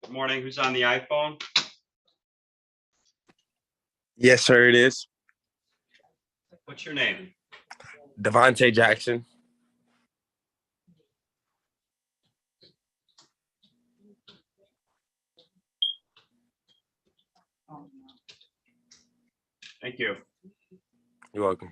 Good morning. Who's on the iPhone? Yes, sir, it is. What's your name? Devontae Jackson. Thank you. You're welcome.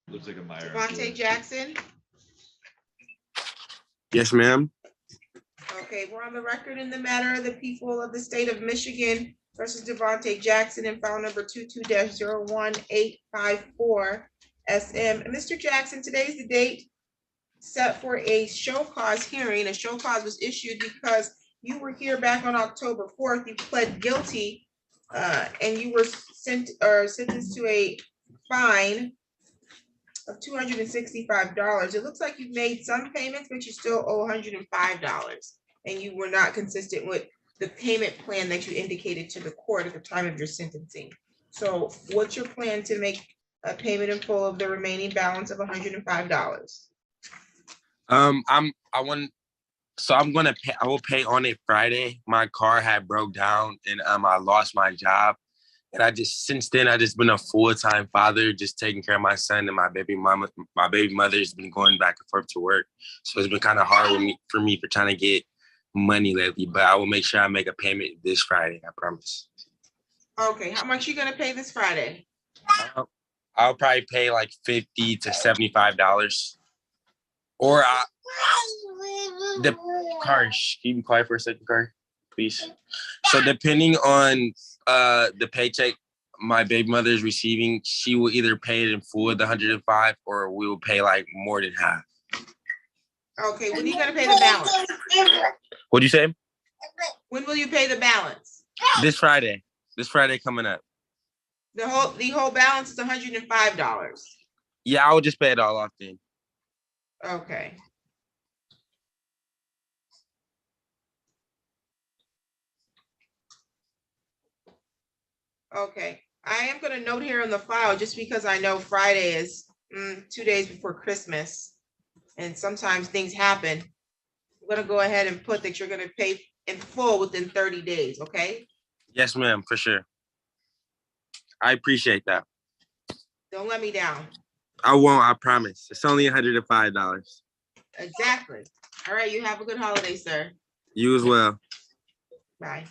Looks like a Meyer. Devontae Jackson. Yes, ma'am. Okay, we're on the record in the matter of the people of the state of Michigan versus Devontae Jackson in file number 22-01854 SM. And Mr. Jackson, today's the date set for a show cause hearing. A show cause was issued because you were here back on October 4th. You pled guilty and you were sentenced to a fine of $265. It looks like you've made some payments, but you still owe $105. And you were not consistent with the payment plan that you indicated to the court at the time of your sentencing. So what's your plan to make a payment in full of the remaining balance of $105? I'm gonna pay. I will pay on a Friday. My car had broke down and I lost my job. And since then I just been a full-time father, just taking care of my son and my baby mama. My baby mother's been going back and forth to work. So it's been kind of hard for me for trying to get money lately, but I will make sure I make a payment this Friday, I promise. Okay, how much you gonna pay this Friday? I'll probably pay like $50 to $75. Or the car, can you be quiet for a second, car, please? So depending on the paycheck my baby mother is receiving, she will either pay it in full, the 105, or we will pay like more than half. Okay, when are you gonna pay the balance? What'd you say? When will you pay the balance? This Friday. This Friday coming up. The whole balance is $105. Yeah, I will just pay it all off then. Okay. Okay, I am gonna note here in the file, just because I know Friday is 2 days before Christmas. And sometimes things happen. I'm gonna go ahead and put that you're gonna pay in full within 30 days, okay? Yes, ma'am, for sure. I appreciate that. Don't let me down. I won't, I promise. It's only $105. Exactly. All right, you have a good holiday, sir. You as well. Bye.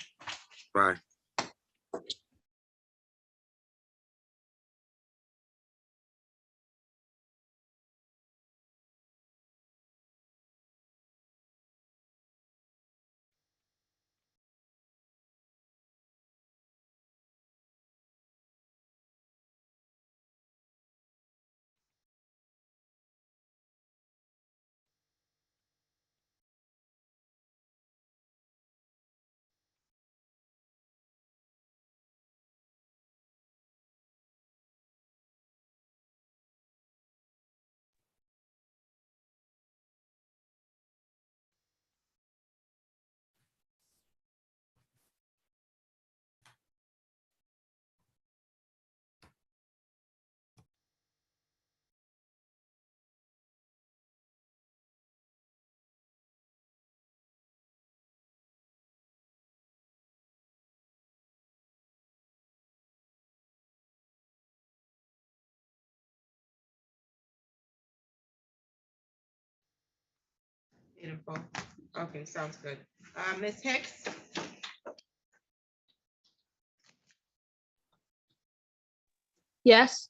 Bye. Beautiful. Okay, sounds good. Ms. Hicks? Yes.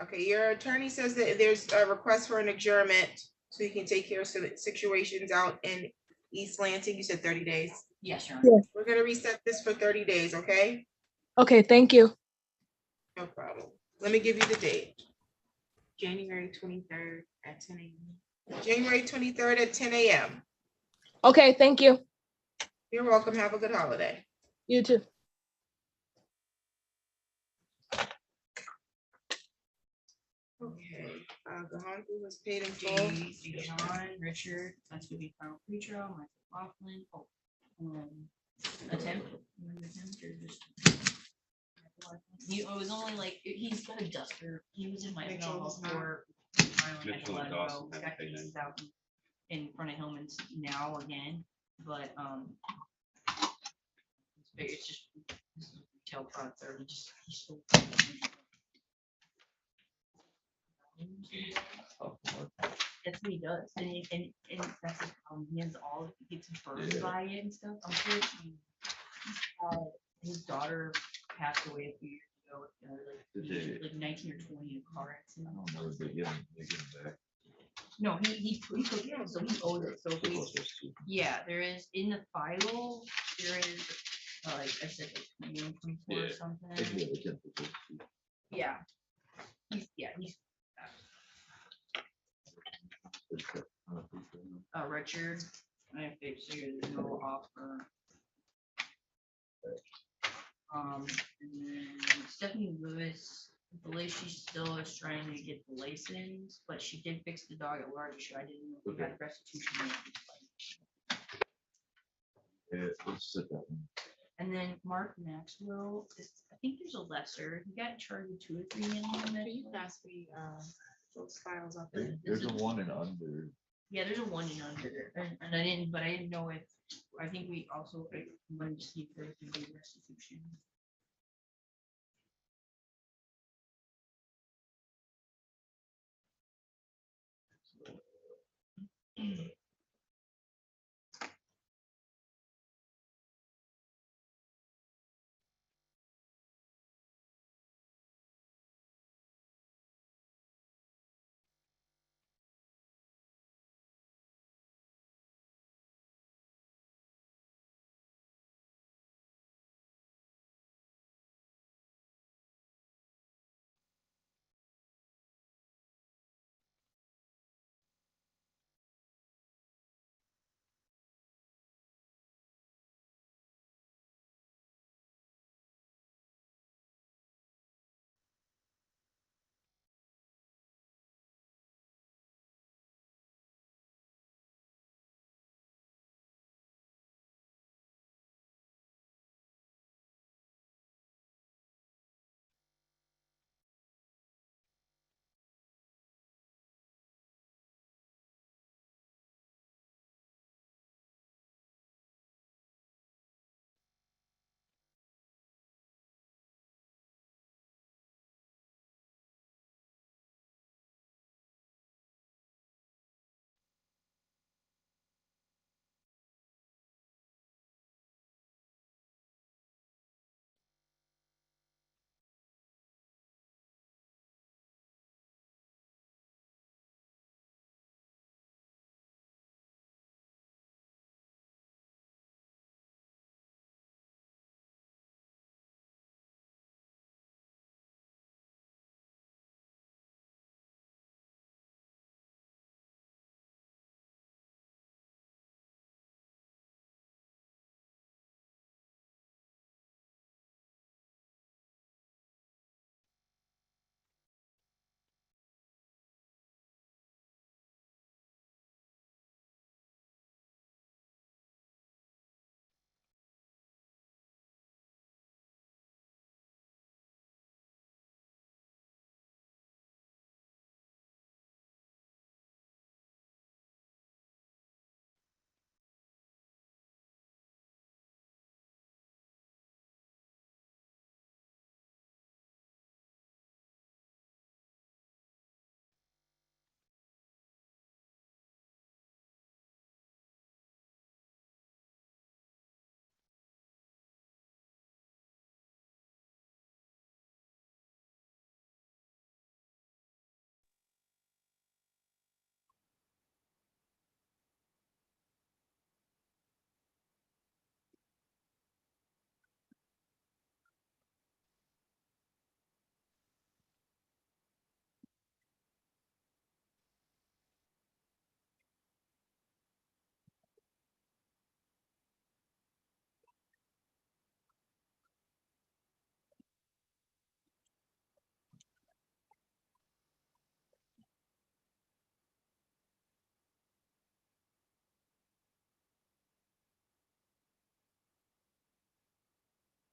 Okay, your attorney says that there's a request for an adjournment so you can take care of some situations out in East Lansing. You said 30 days. Yes, Your Yeah. Honor. We're gonna reset this for 30 days, okay? Okay, thank you. No problem. Let me give you the date. January 23rd at 10 a.m. January 23rd at 10 a.m. Okay, thank you. You're welcome. Have a good holiday. You too. Okay, Gahantu was paid in full. John, Richard, that's gonna be final pre-trial, Michael Laughlin, attempt. Remember attempt or just- It was only like, he's got a duster, he was in my Mitchell mental was health not. court. Mitchell and Dawson haven't paid He's out in front of Hillman's now again, but, it's just, this is retail product there, he's still. That's what he does, and that's his problem, he has all, he gets burned by it and stuff, unfortunately. His daughter passed away a few years ago, Did they- like 19 or 20 in a car I accident. don't know if they get them back. No, he took it, so he owed it. So if They're we, supposed to. yeah, there is in the file, there is, like I said, like 21, 24 or Yeah. They something. do have a 10%. Yeah. He's Richard. I figured there's no offer. And then Stephanie Lewis, I believe she still is trying to get the license, but she did fix the dog at large issue. I didn't know if we had restitution. Yeah, let's sit that one. And then Mark Maxwell, I think there's a lesser. He got charged with 2 or 3 million. You pass me those files up there. There's a one and under. Yeah, there's a 1 and under, and I didn't know if, I think we also wanted to see if there could be restitution.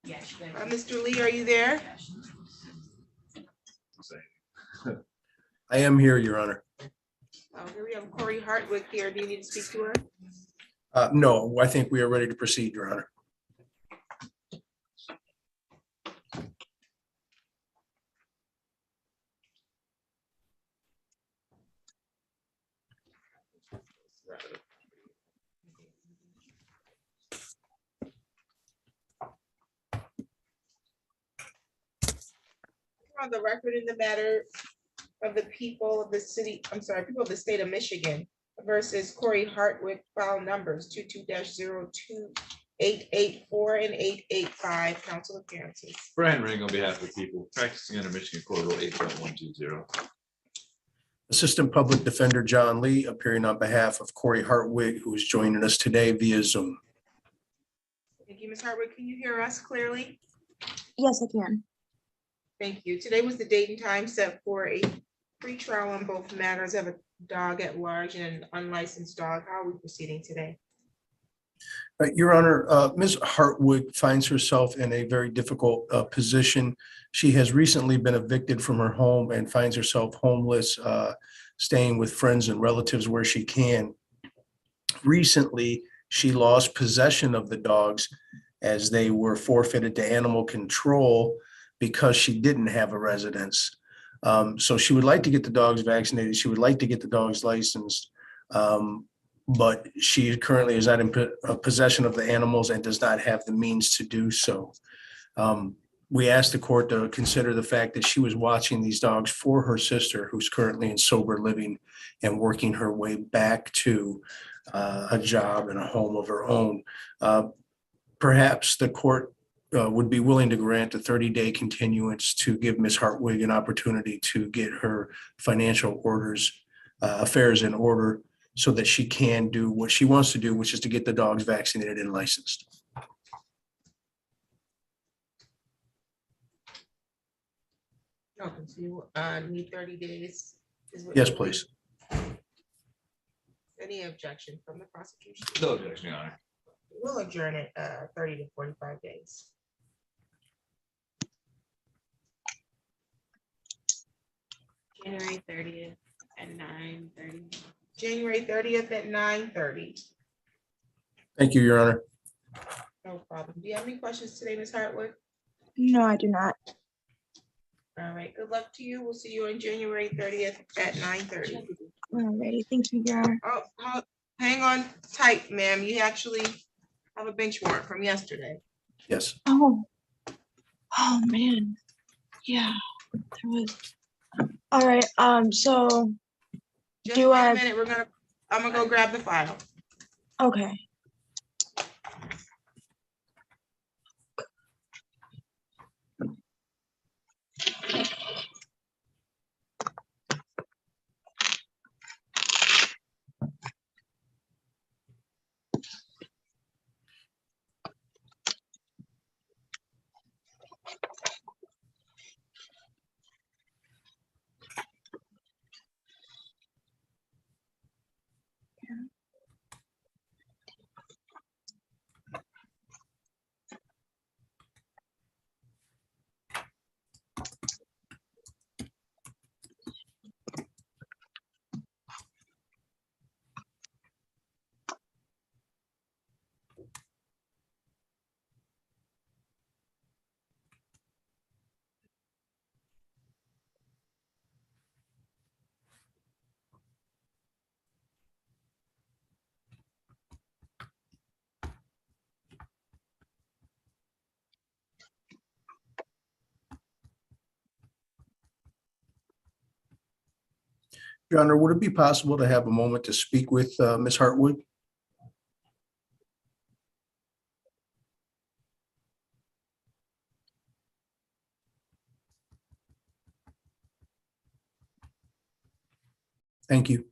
Yeah, Mr. Lee, are you there? I am here, Your Honor. Here we have Corey Hartwick here. Do you need to speak to her? No, I think we are ready to proceed, Your Honor. on the record in the matter of the people of the city, I'm sorry, people of the state of Michigan versus Corey Hartwick, file numbers 22-02884 and 885, council appearances. Brian Ring on behalf of the people practicing under Michigan Code Rule 8.120. Assistant Public Defender John Lee appearing on behalf of Corey Hartwig, who is joining us today via Zoom. Thank you, Ms. Hartwick. Can you hear us clearly? Yes, I can. Thank you. Today was the date and time set for a pretrial on both matters of a dog at large and an unlicensed dog. How are we proceeding today? Your Honor, Ms. Hartwig finds herself in a very difficult position. She has recently been evicted from her home and finds herself homeless, staying with friends and relatives where she can. Recently, she lost possession of the dogs as they were forfeited to animal control because she didn't have a residence. So she would like to get the dogs vaccinated. She would like to get the dogs licensed. But she currently is not in possession of the animals and does not have the means to do so. We asked the court to consider the fact that she was watching these dogs for her sister, who's currently in sober living and working her way back to a job and a home of her own. Perhaps the court would be willing to grant a 30-day continuance to give Ms. Hartwig an opportunity to get her financial affairs in order so that she can do what she wants to do, which is to get the dogs vaccinated and licensed. Okay, so you need 30 days? is what Yes, you- please. Any objection from the prosecution? No objection, Your Honor. We'll adjourn it 30 to 45 days. January 30th at 9:30. January 30th at 9:30. Thank you, Your Honor. No problem. Do you have any questions today, Ms. Hartwick? No, I do not. All right, good luck to you. We'll see you on January 30th at 9:30. Alrighty, thank you, Your Honor. Oh, hang on tight, ma'am. You actually have a bench warrant from yesterday. Yes. Oh, man. Yeah, there was. All right, so, Just Do wait a I- minute, I'm gonna go grab the file. okay. Your Honor, would it be possible to have a moment to speak with Ms. Hartwig? Thank you.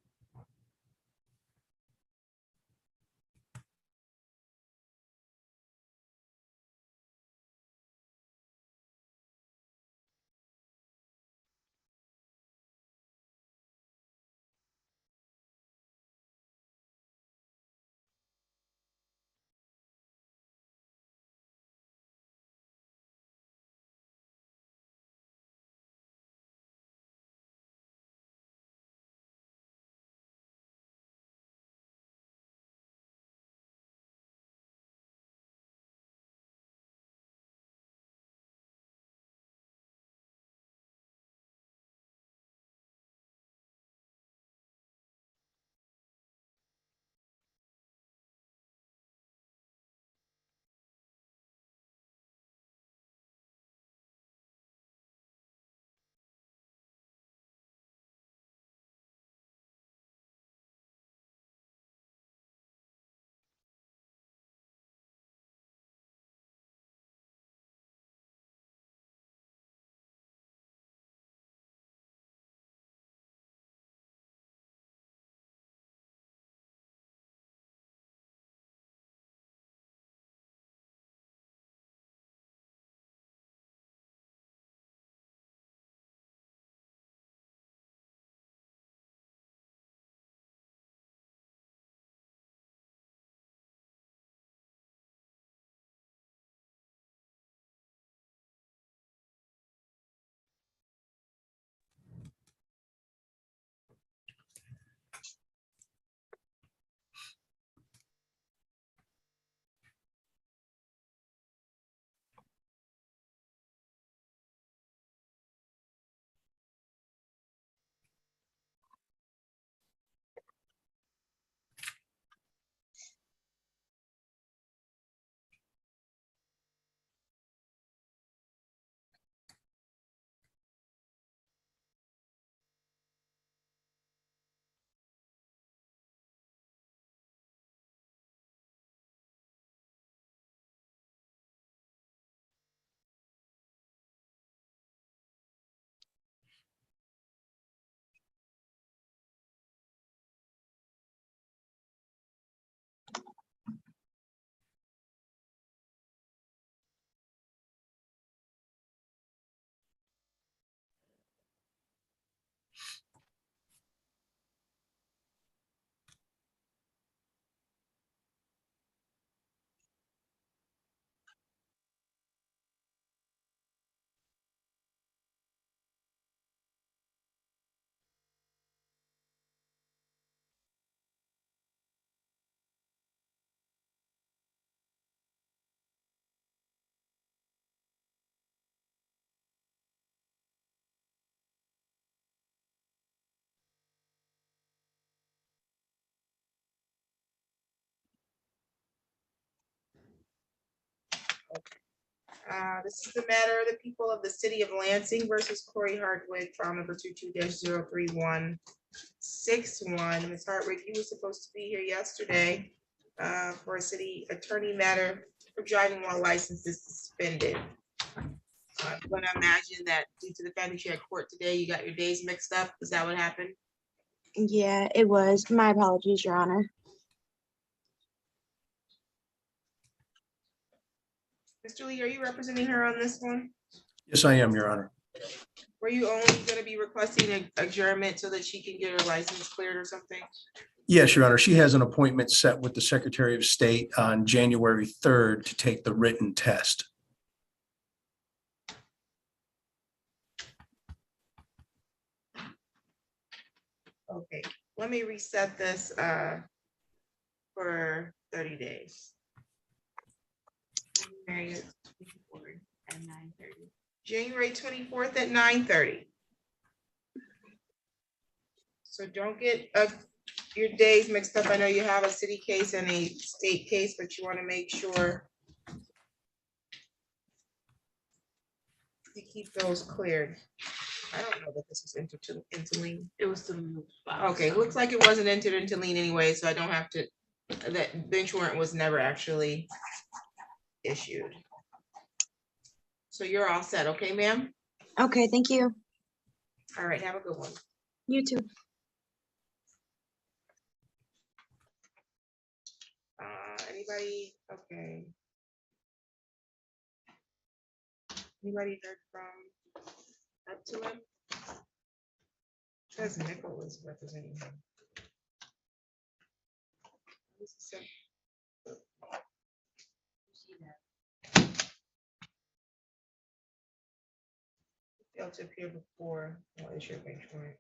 This is the matter of the people of the city of Lansing versus Corey Hardwick, file number 22-03161. Ms. Hardwick, you were supposed to be here yesterday for a city attorney matter for driving while license is suspended. I'm gonna imagine that due to the fact that you had court today, you got your days mixed up. Is that what happened? Yeah, it was. My apologies, Your Honor. Mr. Lee, are you representing her on this one? Yes, I am, Your Honor. Were you only gonna be requesting an adjournment so that she can get her license cleared or something? Yes, Your Honor. She has an appointment set with the Secretary of State on January 3rd to take the written test. Okay, let me reset this for 30 days. January 24th at 9:30. January 24th at 9:30. So don't get your days mixed up. I know you have a city case and a state case, but you want to make sure you keep those cleared. I don't know that this was entered into lien. It was some. Okay, looks like it wasn't entered into lien anyway, so I don't have to, that bench warrant was never actually issued. So you're all set, okay, ma'am? Okay, thank you. All right, have a good one. You too. Anybody, okay. Anybody heard from up to him? Says Nickel is representing him. This is some- Failed to appear before, I'll issue a bench warrant.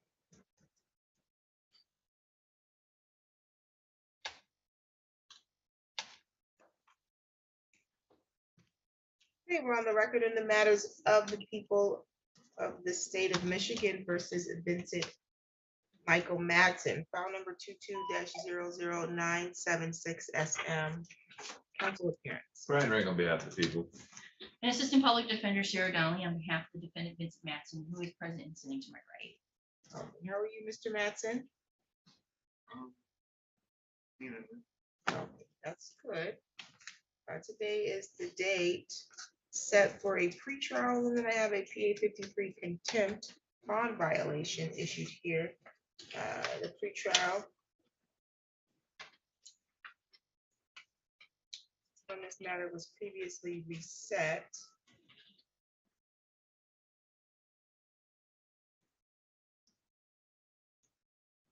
Okay, we're on the record in the matters of the people of the state of Michigan versus Vincent Michael Madsen, file number 22-00976 SM. Council appearance. Brian Rank on behalf of the people. And Assistant Public Defender Sarah Donnelly on behalf of the defendant Vincent Mattson, who is present and sitting to my right. How are you, Mr. Madsen? Okay, that's good. Today is the date set for a pretrial, and then I have a PA 53 contempt bond violation issued here. The pretrial on this matter was previously reset.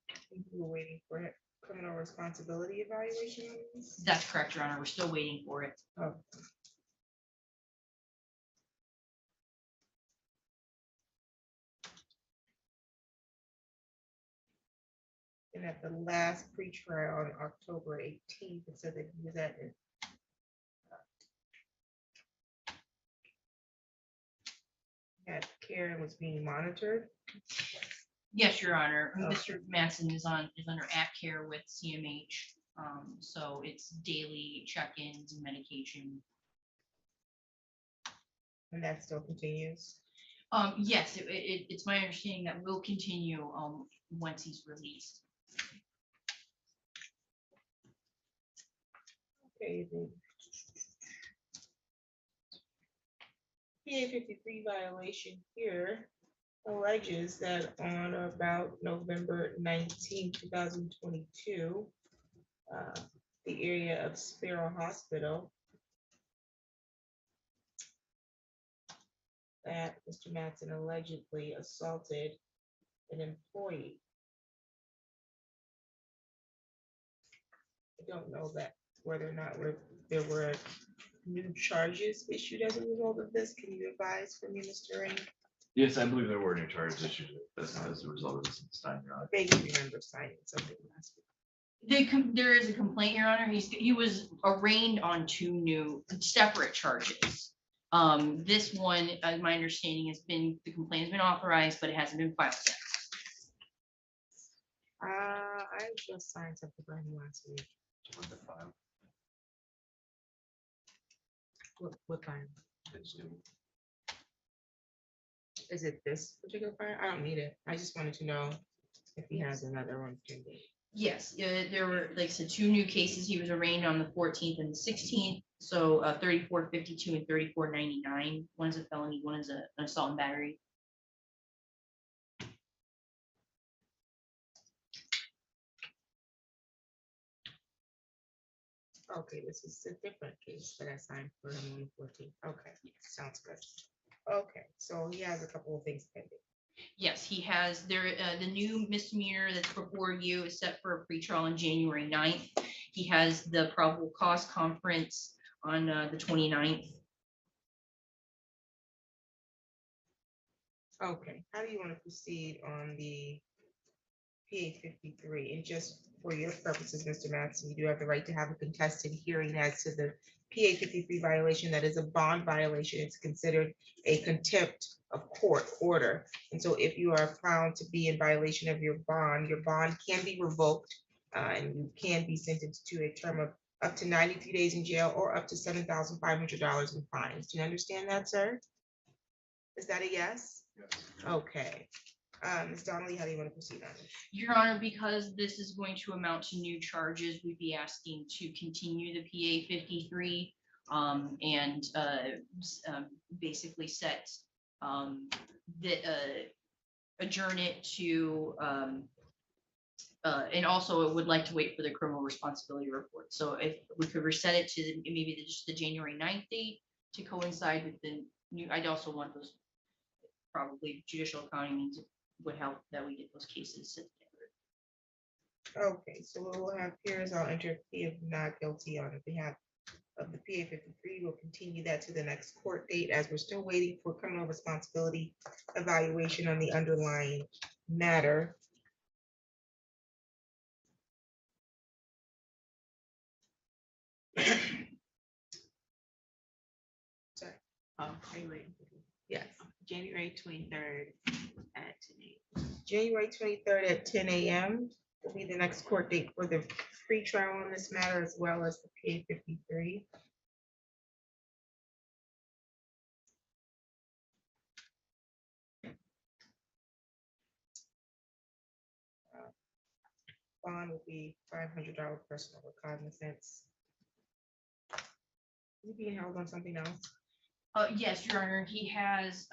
I think we were waiting for it. Criminal responsibility evaluation on this? That's correct, Your Honor. We're still waiting for it. Oh. And at the last pretrial on October 18th, it said that he was at had care and was being monitored. Yes, Your Honor. Okay. Mr. Mattson is under app care with CMH. So it's daily check-ins and medication. And that still continues. Yes, it's my understanding that will continue once he's released. Okay. The PA 53 violation here alleges that on or about November 19, 2022, the area of Sparrow Hospital, that Mr. Mattson allegedly assaulted an employee. I don't know that whether or not there were new charges issued as a result of this. Can you advise for me, Mr. Ring? Yes, I believe there were new charges issued as a result of this time, Your Honor. I vaguely remember signing something last week. There is a complaint, Your Honor. He was arraigned on 2 new separate charges. This one, my understanding has been, the complaint has been authorized, but it hasn't been filed yet. I just signed something brand new last week. What fine? Is it this particular fine? I don't need it. I just wanted to know if he has another one pending. Yes, there were, like I said, 2 new cases. He was arraigned on the 14th and the 16th. So 3452 and 3499. One is a felony, one is an assault and battery. Okay, this is a different case that I signed for him on the 14th. Okay, sounds good. Okay, so he has a couple of things pending. Yes, he has the new misdemeanor that's before you is set for a pretrial on January 9th. He has the probable cause conference on the 29th. Okay, how do you want to proceed on the PA 53? And just for your purposes, Mr. Mattson, you do have the right to have a contested hearing as to the PA 53 violation. That is a bond violation. It's considered a contempt of court order. And so if you are found to be in violation of your bond can be revoked, and you can be sentenced to a term of up to 93 days in jail or up to $7,500 in fines. Do you understand that, sir? Is that a yes? Yes. Okay. Ms. Donnelly, how do you want to proceed on this? Your Honor, because this is going to amount to new charges, we'd be asking to continue the PA 53 and basically set adjourn it to and also would like to wait for the criminal responsibility report. So if we could reset it to maybe just the January 9th date to coincide with the new, I'd also want those, probably judicial accounting means it would help that we get those cases set together. Okay, so what we'll have here is I'll enter a plea of not guilty on behalf of the PA 53. We'll continue that to the next court date as we're still waiting for criminal responsibility evaluation on the underlying matter. Sorry. Are you waiting? Yes, January 23rd at 10 a.m. January 23rd at 10 a.m. will be the next court date for the free trial on this matter, as well as the PA 53. Bond will be $500 personal recognizance. Is he being held on something else? Yes, Your Honor, he has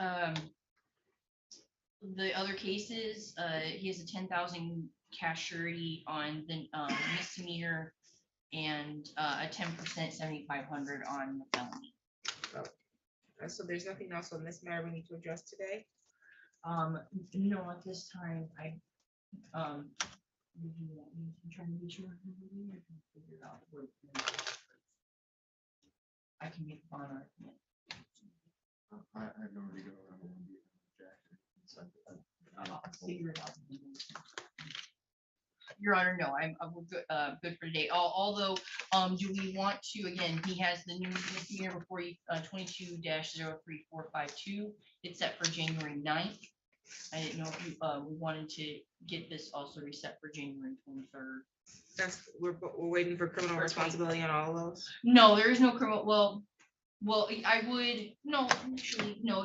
the other cases. He has a 10,000 cash surety on the misdemeanor and a 10% 7,500 on the felony. So there's nothing else on this matter we need to address today? No, at this time, I'm trying to be sure. Figure out what I can make a bond argument. I normally go around and be Jackson. So I'll figure it out. Your Honor, no, we're good for today. Although, do we want to, again, he has the new misdemeanor before you, 22-03452. It's set for January 9th. I didn't know if you, we wanted to get this also reset for January 23rd. We're waiting for criminal responsibility on all of those? No, there is no criminal, well, I would, no, actually, no,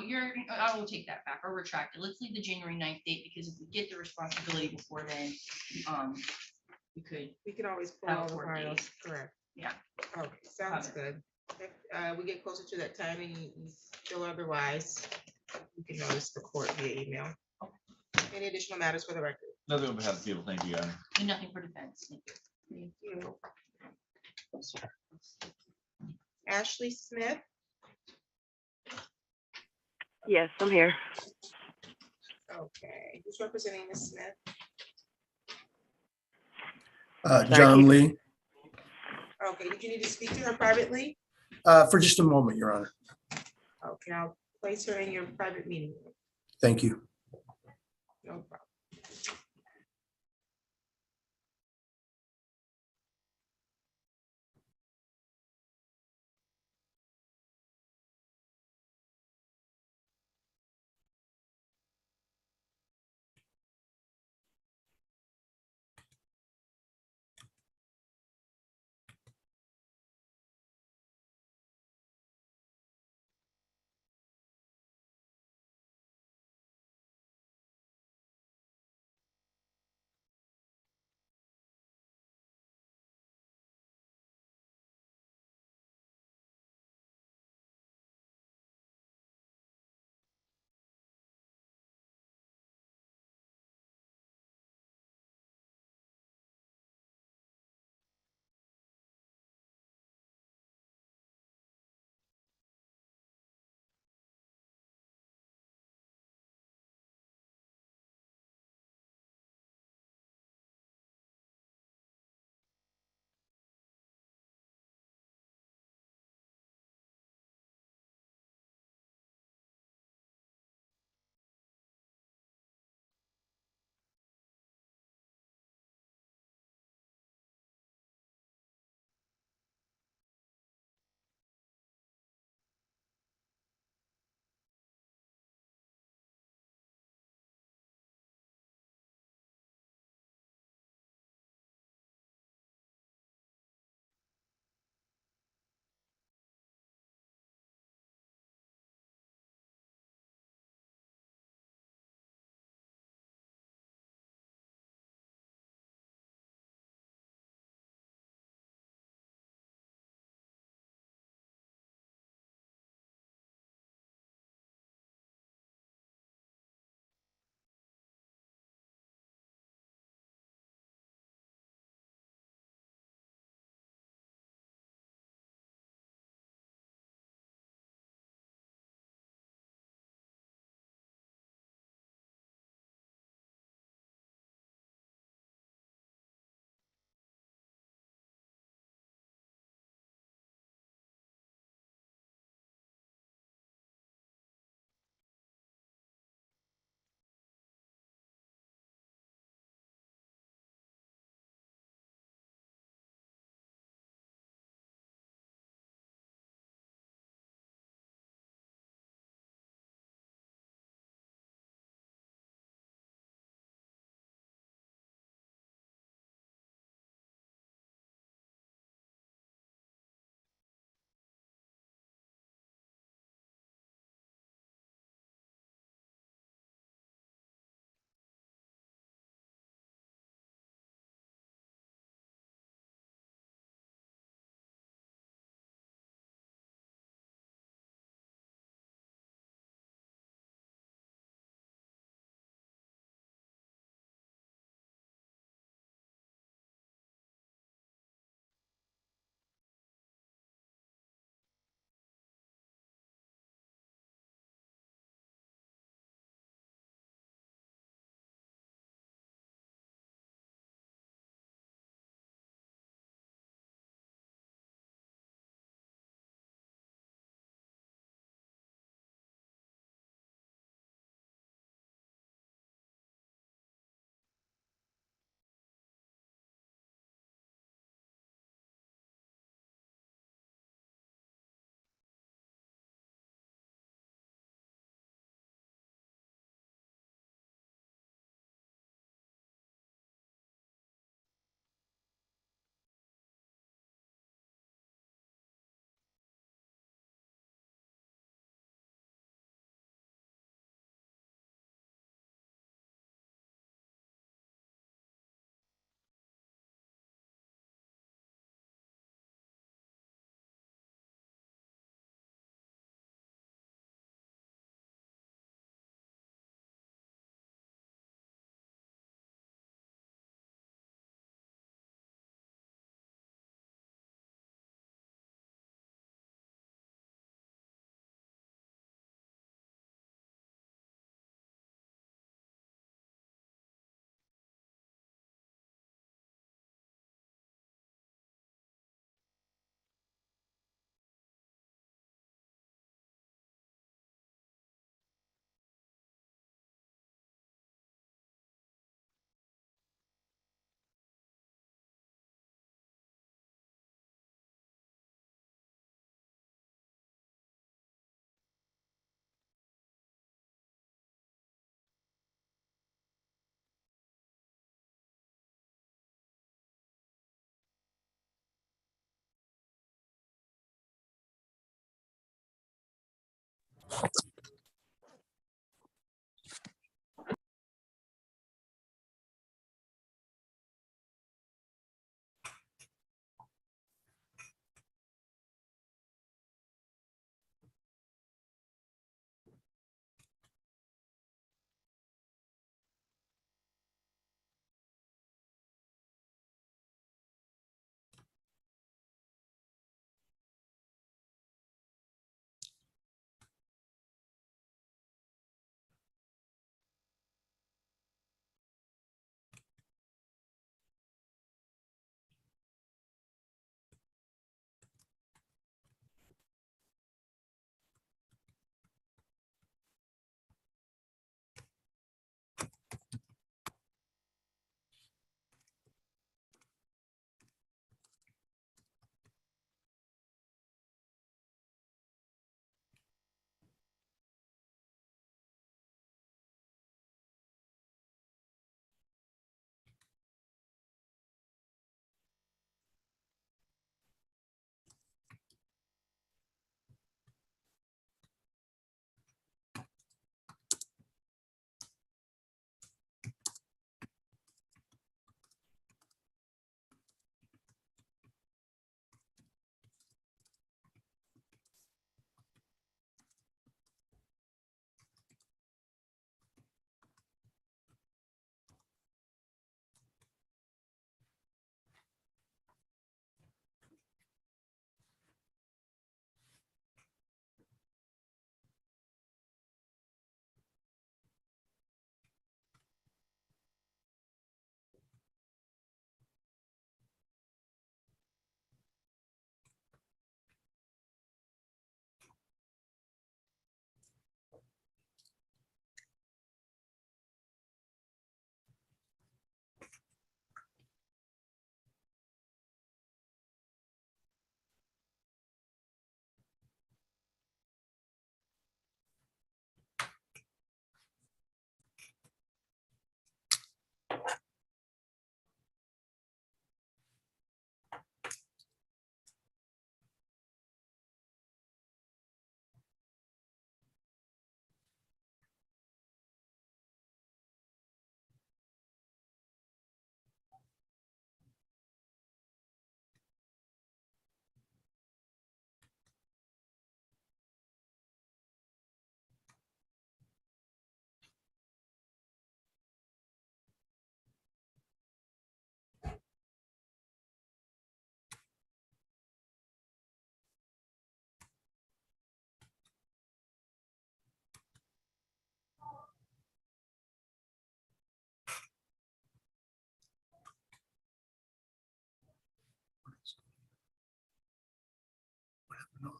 I will take that back or retract it. Let's leave the January 9th date, because if we get the responsibility before then, We can always pull Have all the court files, date. correct? Yeah. Okay, sounds good. If we get closer to that time and you feel otherwise, you can notice the court via email. Any additional matters for the record? nothing on behalf of the people. Thank you, Your Honor. And nothing for defense. Thank you. Thank you. Ashley Smith, Yes, I'm here. okay, who's representing Ms. Smith? John Lee, Okay, did you need to speak to her privately? for just a moment, Your Honor. Okay, I'll place her in your private meeting room. Thank you. No problem. All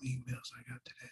the emails I got today.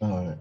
All right.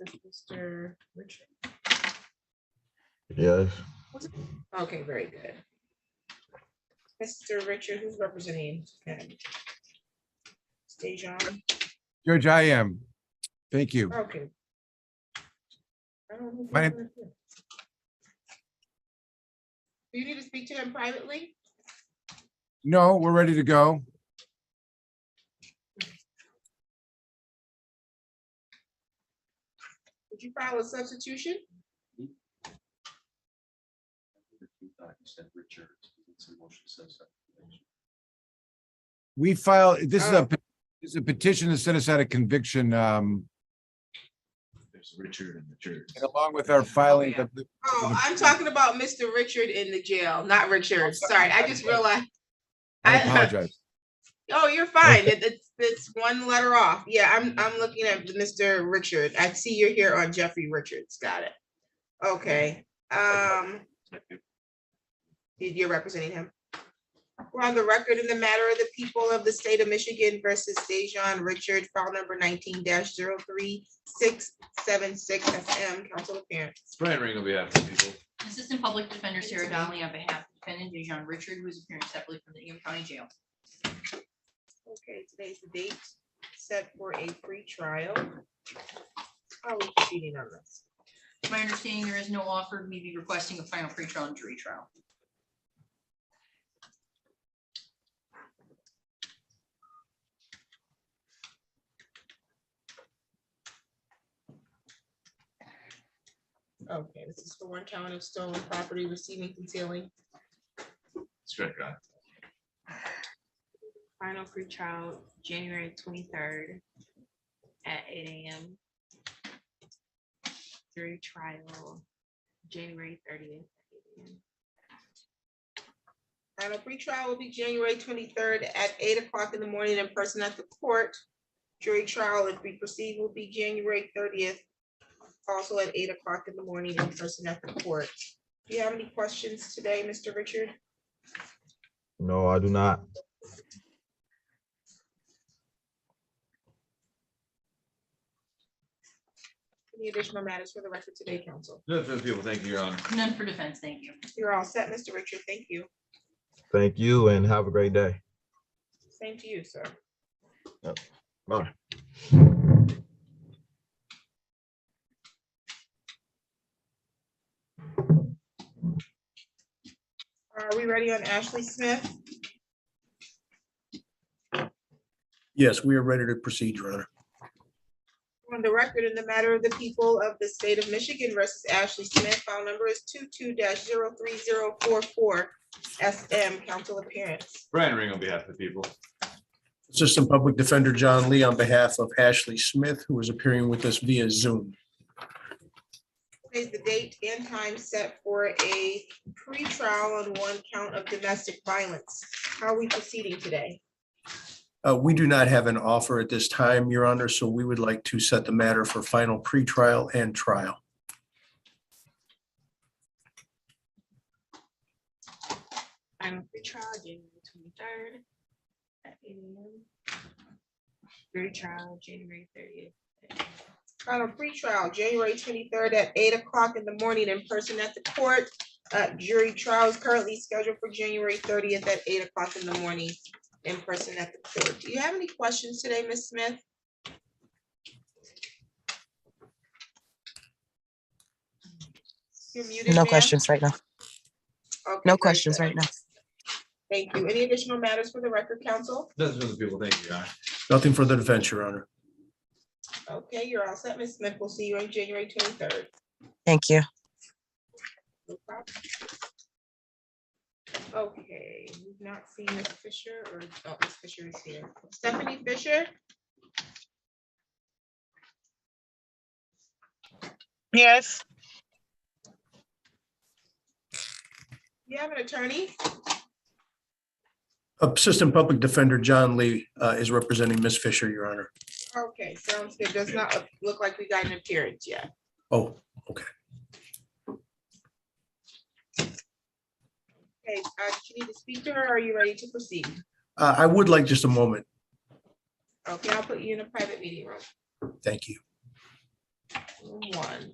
Mr. Richard. Yes. Okay, very good. Mr. Richard, who's representing? Stajon. Judge, I am. Thank you. Okay. I don't know. My name- Do you need to speak to him privately? No, we're ready to go. Did you file a substitution? We filed, this is a petition to set aside a conviction, and There's Richard and the church. along with our filing. yeah. Oh, I'm talking about Mr. Richard in the jail, not Richard. Sorry, I just realized. I apologize. Oh, you're fine. It's one letter off. Yeah, I'm looking at Mr. Richard. I see you're here on Jeffrey Richards. Got it. Okay. You're representing him. We're on the record in the matter of the people of the state of Michigan versus Dejan Richard, file number 19-03676 SM. Council appearance. Brian Ring on behalf of the people. Assistant Public Defender Sarah Donnelly on behalf of defendant Dejan Richard, who is appearing separately from the Ingham County Jail. Okay, today's the date set for a free trial. How are we proceeding on this? My understanding, there is no offer. We'd be requesting a final pretrial and jury trial. Okay, this is for one count of stolen property, receiving, concealing. That's correct, Your Honor. Final pretrial, January 23rd at 8 AM. Jury trial, January 30th. at 8 AM. Final pretrial will be January 23rd at 8 o'clock in the morning in person at the court. Jury trial, if we proceed, will be January 30th, also at 8 o'clock in the morning in person at the court. Do you have any questions today, Mr. Richard? No, I do not. Any additional matters for the record today, council? No, for the people, thank you, Your Honor. None for defense, thank you. You're all set, Mr. Richard. Thank you. Thank you and have a great day. Same to you, sir. Bye. Are we ready on Ashley Smith? Yes, we are ready to proceed, Your Honor. On the record in the matter of the people of the state of Michigan versus Ashley Smith, file number is 22-03044 SM. Council appearance. Brian Ring on behalf of the people. Assistant Public Defender John Lee on behalf of Ashley Smith, who is appearing with us via Zoom. Is the date and time set for a pre-trial on one count of domestic violence. How are we proceeding today? We do not have an offer at this time, Your Honor, so we would like to set the matter for final pretrial and trial. Final pretrial, January 23rd at 8 AM. Jury trial, January 30th. Final pretrial, January 23rd at 8 o'clock in the morning in person at the court. Jury trial is currently scheduled for January 30th at 8 o'clock in the morning in person at the court. Do you have any questions today, Ms. Smith? You're muted, No ma'am. questions right now. Okay, No very questions good. right now. Thank you. Any additional matters for the record, council? Nothing for the people, thank you, Your Honor. Nothing for the defense, Your Honor. Okay, you're all set, Ms. Smith. We'll see you on January 23rd. Thank you. No problem. Okay, we've not seen Ms. Fisher or, oh, Ms. Fisher is here. Stephanie Fisher, Yes. you have an attorney? Assistant Public Defender John Lee is representing Ms. Fisher, Your Honor. Okay, sounds good. Does not look like we got an appearance yet. Oh, okay. Okay, do you need to speak to her or are you ready to proceed? I would like just a moment. Okay, I'll put you in a private meeting room. Thank you. One.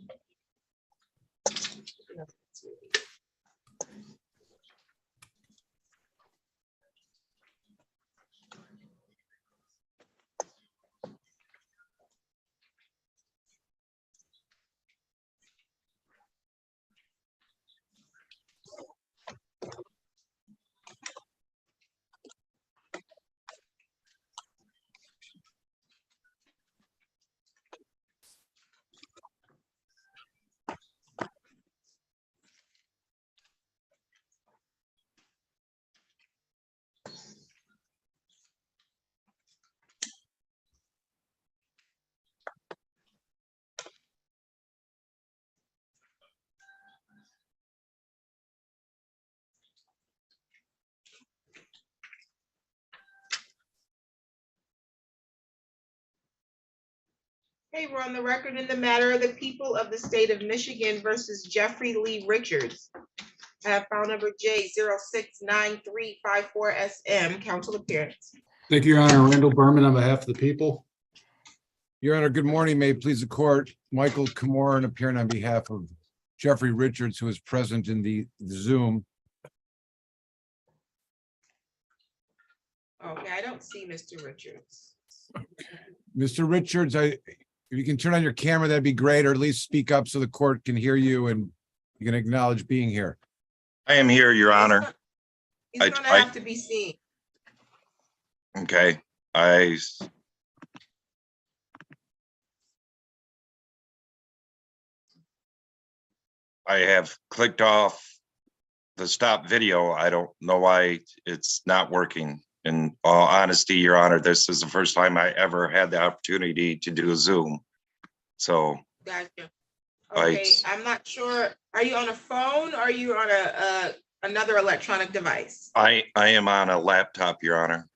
Okay, we're on the record in the matter of the people of the state of Michigan versus Jeffrey Lee Richards. I have file number J069354SM, council appearance. Thank you, Your Honor. Randall Berman on behalf of the people. Your Honor, good morning. May it please the court. Michael Camoran appearing on behalf of Jeffrey Richards, who is present in the Zoom. Okay, I don't see Mr. Richards. Mr. Richards, if you can turn on your camera, that'd be great, or at least speak up so the court can hear you and you can acknowledge being here. I am here, Your Honor. He's gonna have to be seen. Okay, I have clicked off the stop video. I don't know why it's not working. In all honesty, Your Honor, this is the first time I ever had the opportunity to do a Zoom. So. Gotcha. Okay, I'm not sure. Are you on a phone or are you on another electronic device? I am on a laptop, Your Honor.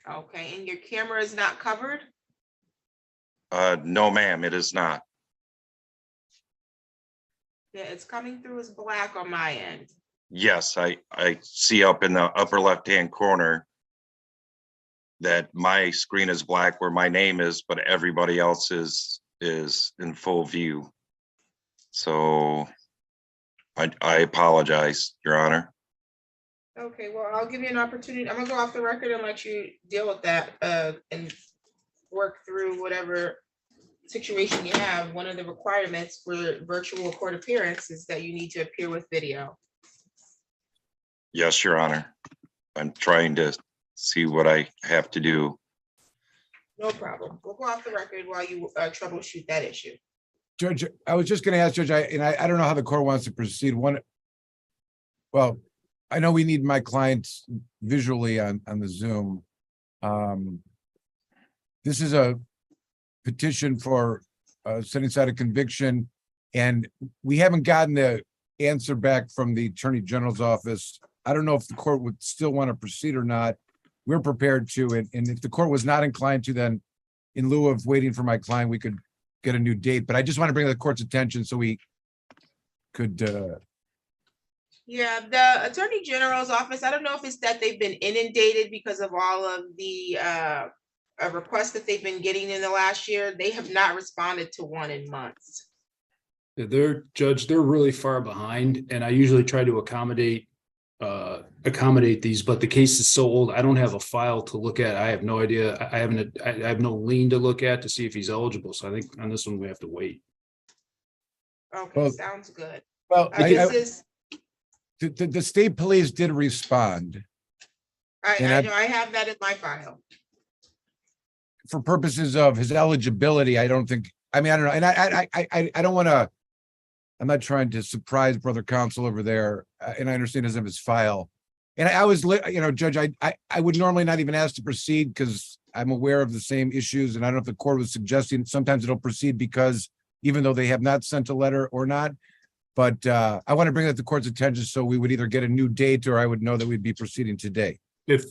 Okay, and your camera is not covered? No, ma'am, it is not. Yeah, it's coming through as black on my end. Yes, I see up in the upper left-hand corner that my screen is black where my name is, but everybody else is in full view. So I apologize, Your Honor. Okay, well, I'll give you an opportunity. I'm gonna go off the record and let you deal with that and work through whatever situation you have. One of the requirements for virtual court appearance is that you need to appear with video. Yes, Your Honor. I'm trying to see what I have to do. No problem. We'll go off the record while you troubleshoot that issue. Judge, I was just going to ask Judge, I don't know how the court wants to proceed. Well, I know we need my clients visually on the Zoom. This is a petition for setting aside a conviction, and we haven't gotten the answer back from the Attorney General's office. I don't know if the court would still want to proceed or not. We're prepared to, and if the court was not inclined to, then in lieu of waiting for my client, we could get a new date. But I just want to bring the court's attention so we could. Yeah, the Attorney General's office, I don't know if it's that they've been inundated because of all of the requests that they've been getting in the last year. They have not responded to one in months. They're really far behind, and I usually try to accommodate these, but the case is so old, I don't have a file to look at. I have no idea. I have no lien to look at to see if he's eligible. So I think on this one, we have to wait. Okay, Well, sounds good. Well, The the state police did respond. I know, I have that in my file. For purposes of his eligibility, I don't think, I mean, I don't know. And I don't want to, I'm not trying to surprise brother counsel over there. And I understand his of his file. And I was, Judge, I would normally not even ask to proceed because I'm aware of the same issues. And I don't know if the court was suggesting sometimes it'll proceed because even though they have not sent a letter or not, but I want to bring that to the court's attention so we would either get a new date or I would know that we'd be proceeding today. If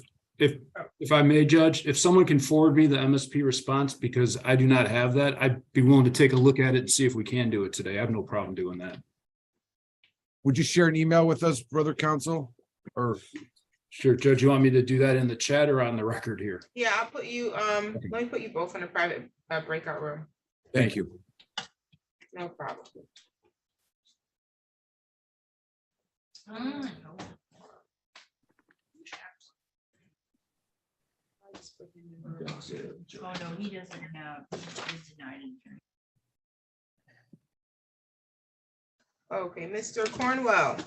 I may, Judge, if someone can forward me the MSP response, because I do not have that, I'd be willing to take a look at it and see if we can do it today. I have no problem doing that. Would you share an email with us, brother counsel? Or sure, Judge, you want me to do that in the chat or on the record here? Yeah, I'll put you, let me put you both in a private breakout room. Thank you. No problem. Oh, no, he doesn't have, he's denied an attorney. Okay, Mr. Cornwell.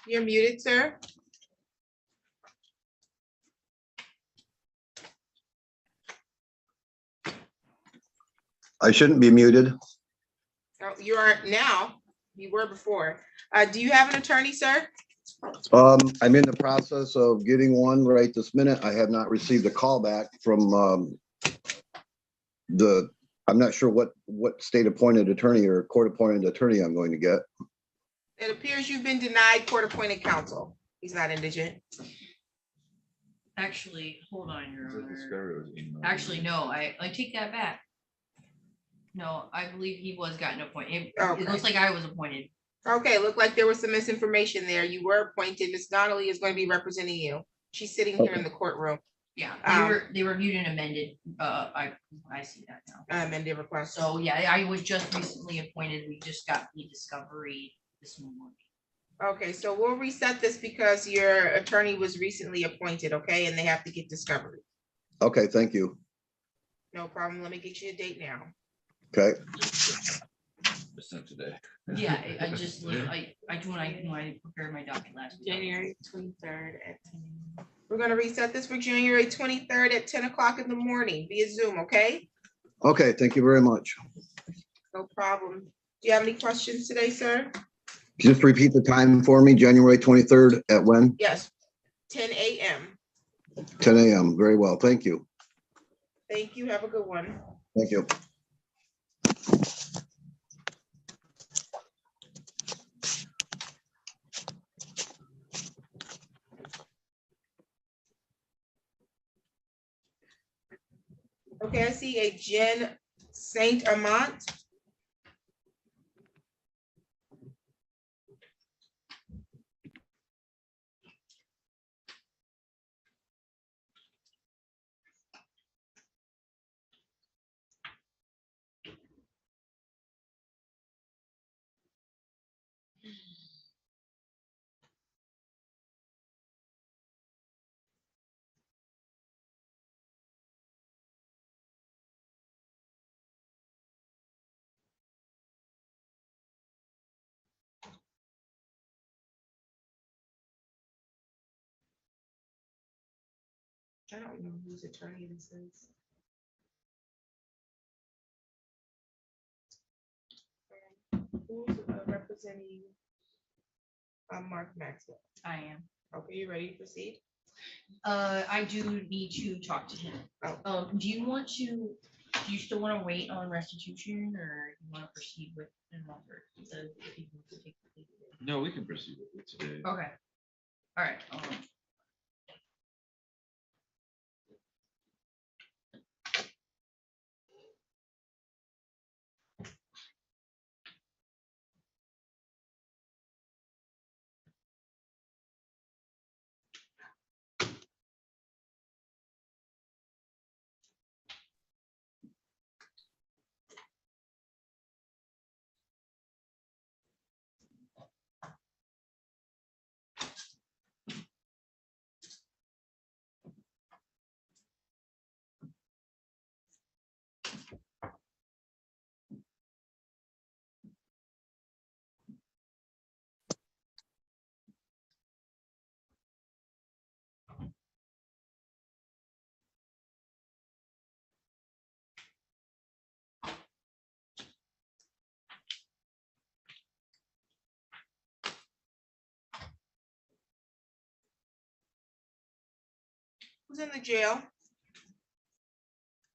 You're muted, sir. I shouldn't be muted. Oh, you are now. You were before. Do you have an attorney, sir? I'm in the process of getting one right this minute. I have not received a call back from I'm not sure what state appointed attorney or court appointed attorney I'm going to get. It appears you've been denied court appointed counsel. He's not indigent. Actually, hold on, Your The Honor. discovery was emailed. Actually, no, I take that back. No, I believe he was gotten appointed. It Okay. looks like I was appointed. Okay, looked like there was some misinformation there. You were appointed. Ms. Donnelly is going to be representing you. She's sitting here in the courtroom. Yeah, Um, they reviewed and amended. I see that now. Amended request. So, yeah, I was just recently appointed. We just got the discovery this morning. Okay, so we'll reset this because your attorney was recently appointed, okay, and they have to get discovery. Okay, thank you. No problem. Let me get you a date now. Okay, It's not today. Yeah, I just, I do when I prepared my docket last week. January 23rd at 10 a.m. We're gonna reset this for January 23rd at 10 o'clock in the morning via Zoom, okay? okay, thank you very much. No problem. Do you have any questions today, sir? Just repeat the time for me, January 23rd at when? Yes, 10 a.m. 10 a.m. Very well, thank you. Thank you. Have a good one. Thank you. Okay, I see a Jen Saint Amant. I don't know whose attorney this is. Who's representing Mark Maxwell? I am. Okay, you ready to proceed? I do need to talk to him. Oh. Do you still want to wait on restitution or you want to proceed with an offer? No, we can proceed with it today. Okay. All right. Who's in the jail?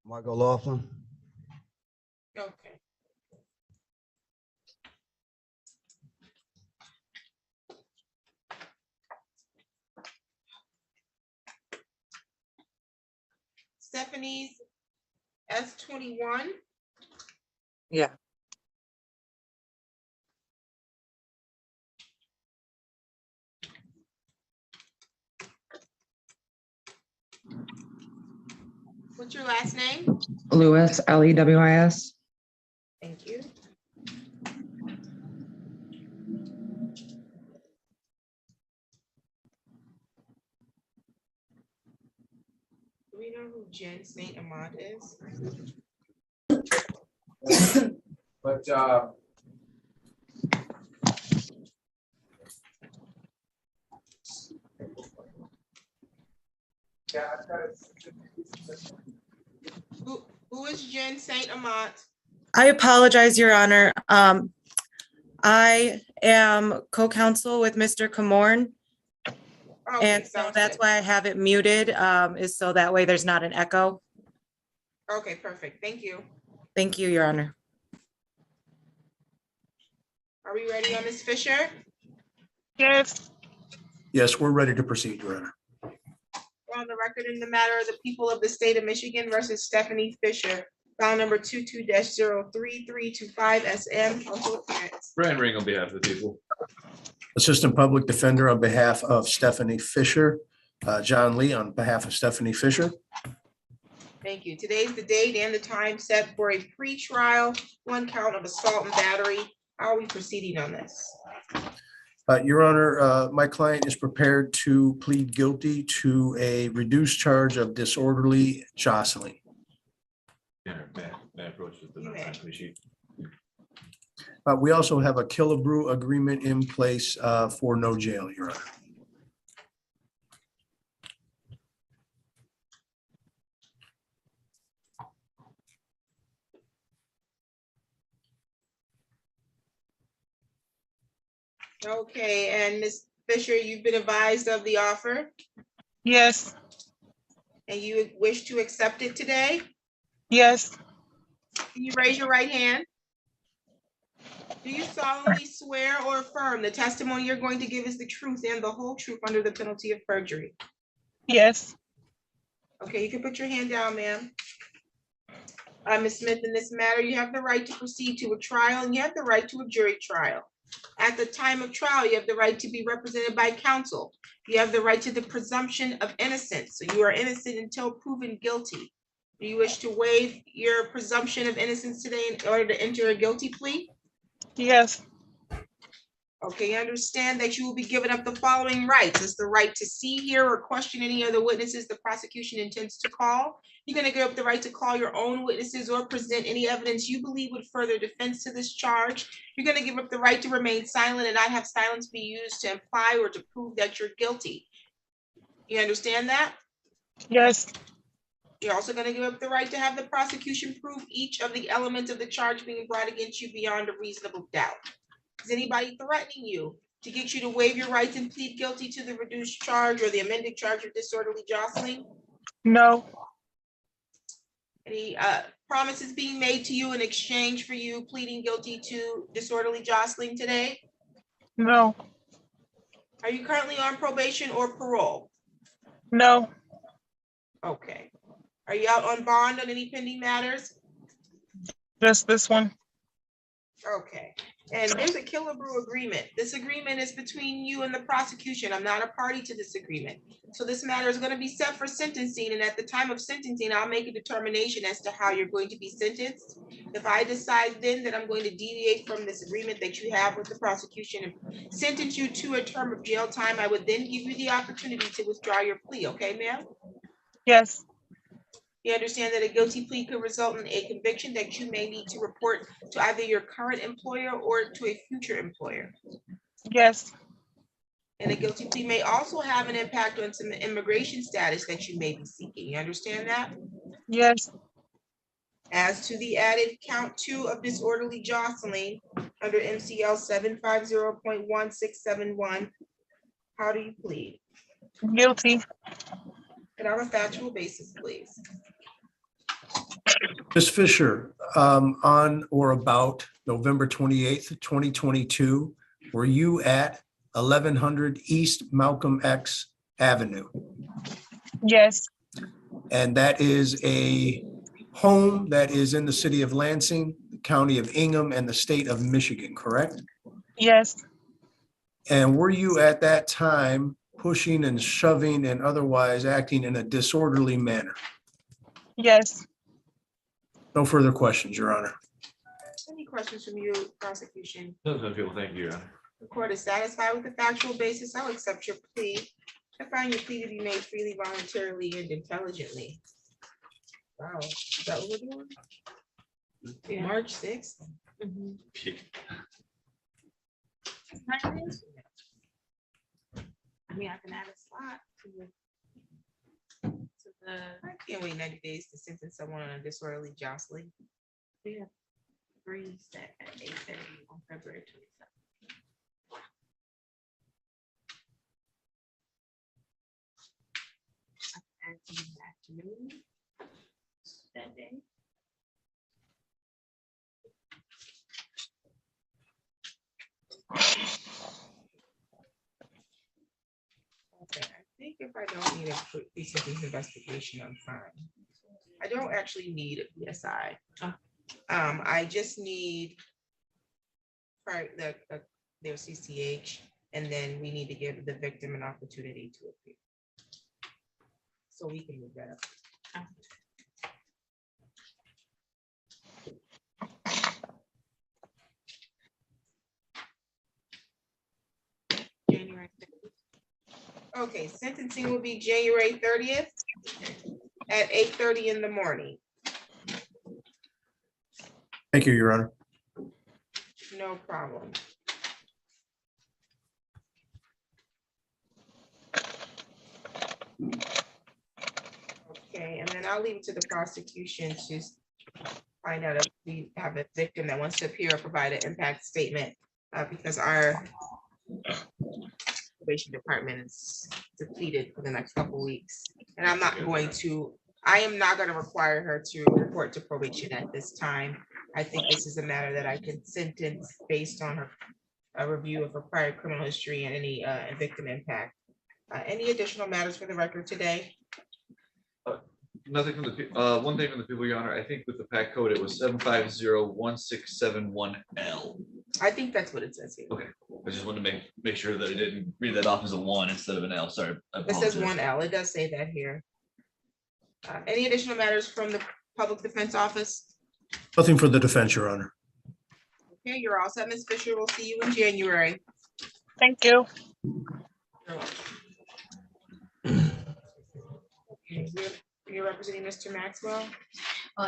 Margot Laughlin? Okay. Stephanie's S21. Yeah. What's your last name? Lewis, Lewis. Thank you. Do we know who Jen Saint Amant is? But, Who is Jen Saint Amant? I apologize, Your Honor. I am co-counsel with Mr. Comorn, Okay, and so sounds that's good. why I have it muted, is so that way there's not an echo. Okay, perfect. Thank you. Thank you, Your Honor. Are we ready on Ms. Fisher? Yes. Yes, we're ready to proceed, Your Honor. on the record in the matter of the people of the state of Michigan versus Stephanie Fisher, file number 22-03325 SM. Council appearance. Brian Ring on behalf of the people. Assistant Public Defender on behalf of Stephanie Fisher. John Lee on behalf of Stephanie Fisher. Thank you. Today's the date and the time set for a pre-trial, 1 count of assault and battery. How are we proceeding on this? Your Honor, my client is prepared to plead guilty to a reduced charge of disorderly jostling. Yeah, may I approach with the You may. non-time sheet? We also have a Killebrew agreement in place for no jail, Your Honor. Okay, and Ms. Fisher, you've been advised of the offer Yes, and you wish to accept it today? yes, Can you raise your right hand? Do you solemnly swear or affirm the testimony you're going to give is the truth and the whole truth under the penalty of perjury? yes, Okay, you can put your hand down, ma'am. Ms. Smith, in this matter, you have the right to proceed to a trial and you have the right to a jury trial. At the time of trial, you have the right to be represented by counsel. You have the right to the presumption of innocence. So you are innocent until proven guilty. Do you wish to waive your presumption of innocence today in order to enter a guilty plea? yes, Okay, you understand that you will be given up the following rights. It's the right to see, hear, or question any other witnesses the prosecution intends to call. You're gonna give up the right to call your own witnesses or present any evidence you believe would further defense to this charge. You're gonna give up the right to remain silent and not have silence be used to imply or to prove that you're guilty. You understand that? yes, You're also gonna give up the right to have the prosecution prove each of the elements of the charge being brought against you beyond a reasonable doubt. Is anybody threatening you to get you to waive your rights and plead guilty to the reduced charge or the amended charge of disorderly jostling? no, Any promises being made to you in exchange for you pleading guilty to disorderly jostling today? no, Are you currently on probation or parole? no, Okay. Are you out on bond on any pending matters? just this one. Okay, and there's a Killebrew agreement. This agreement is between you and the prosecution. I'm not a party to this agreement. So this matter is going to be set for sentencing, and at the time of sentencing, I'll make a determination as to how you're going to be sentenced. If I decide then that I'm going to deviate from this agreement that you have with the prosecution and sentence you to a term of jail time, I would then give you the opportunity to withdraw your plea, okay, ma'am? Yes, You understand that a guilty plea could result in a conviction that you may need to report to either your current employer or to a future employer. yes, And a guilty plea may also have an impact on some immigration status that you may be seeking. You understand that? yes, As to the added count 2 of disorderly jostling under MCL 750.1671, how do you plead? guilty. Could I have a factual basis, please? Ms. Fisher, on or about November 28th, 2022, were you at 1100 East Malcolm X Avenue? Yes, And that is a home that is in the city of Lansing, the county of Ingham, and the state of Michigan, correct? yes, And were you at that time pushing and shoving and otherwise acting in a disorderly manner? yes, No further questions, Your Honor. Any questions from you, prosecution? No, people, thank you, Your Honor. The court is satisfied with the factual basis. I'll accept your plea. I find your plea to be made freely, voluntarily, and intelligently. Wow, is that what we're doing? Yeah. March 6th? I mean, I can add a slot to the, I can't wait 90 days to sentence someone on a disorderly jostling. we have 3 set at 8:30 on February 27th. I can add some in the afternoon that day. Okay, I think if if I don't need a pre-sentence investigation, I'm fine. I don't actually need a PSI. I just need their CCH, and then we need to give the victim an opportunity to appear. So we can move that up. January 30th. Okay, sentencing will be January 30th at 8:30 in the morning. Thank you, Your Honor. No problem. Okay, and then I'll leave it to the prosecution to find out if we have a victim that wants to appear or provide an impact statement, because our probation department is depleted for the next couple weeks. And I am not going to require her to report to probation at this time. I think this is a matter that I can sentence based on her review of her prior criminal history and any victim impact. Any additional matters for the record today? Nothing from the, one thing from the people, Your Honor, I think with the PAC code, it was 7501671L. I think that's what it says here. Okay, I just wanted to make sure that I didn't read that off as a 1 instead of an L, sorry. I It says apologize. 1L, it does say that here. Any additional matters from the Public Defense Office? Nothing for the defense, Your Honor. Okay, you're all set, Ms. Fisher. We'll see you in January. Thank you. Okay, you're representing Mr. Maxwell?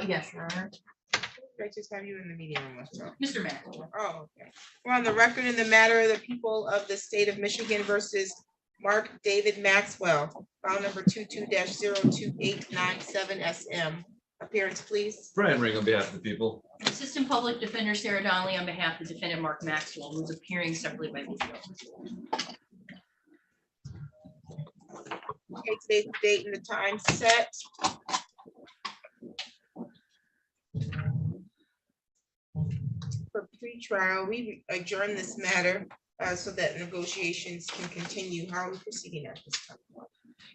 Yes, Your Honor. I just have you in the meeting room. Mr. Maxwell. Oh, okay. We're on the record in the matter of the people of the state of Michigan versus Mark David Maxwell, file number 22-02897 SM. Appearance, please. Brian Ring on behalf of the people. Assistant Public Defender Sarah Donnelly on behalf of defendant Mark Maxwell, who's appearing separately by video. Okay, today's the date and the time set. For pre-trial, we adjourn this matter so that negotiations can continue. How are we proceeding at this time?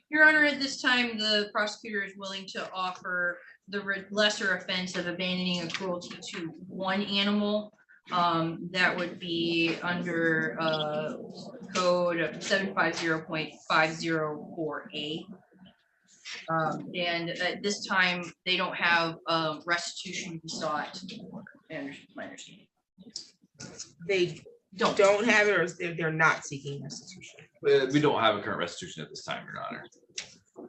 Your Honor, at this time, the prosecutor is willing to offer the lesser offense of abandoning a cruelty to one animal. That would be under code 750.504A. And at this time, they don't have restitution sought. My understanding. They don't have it, or they're not seeking restitution? We don't have a current restitution at this time, Your Honor.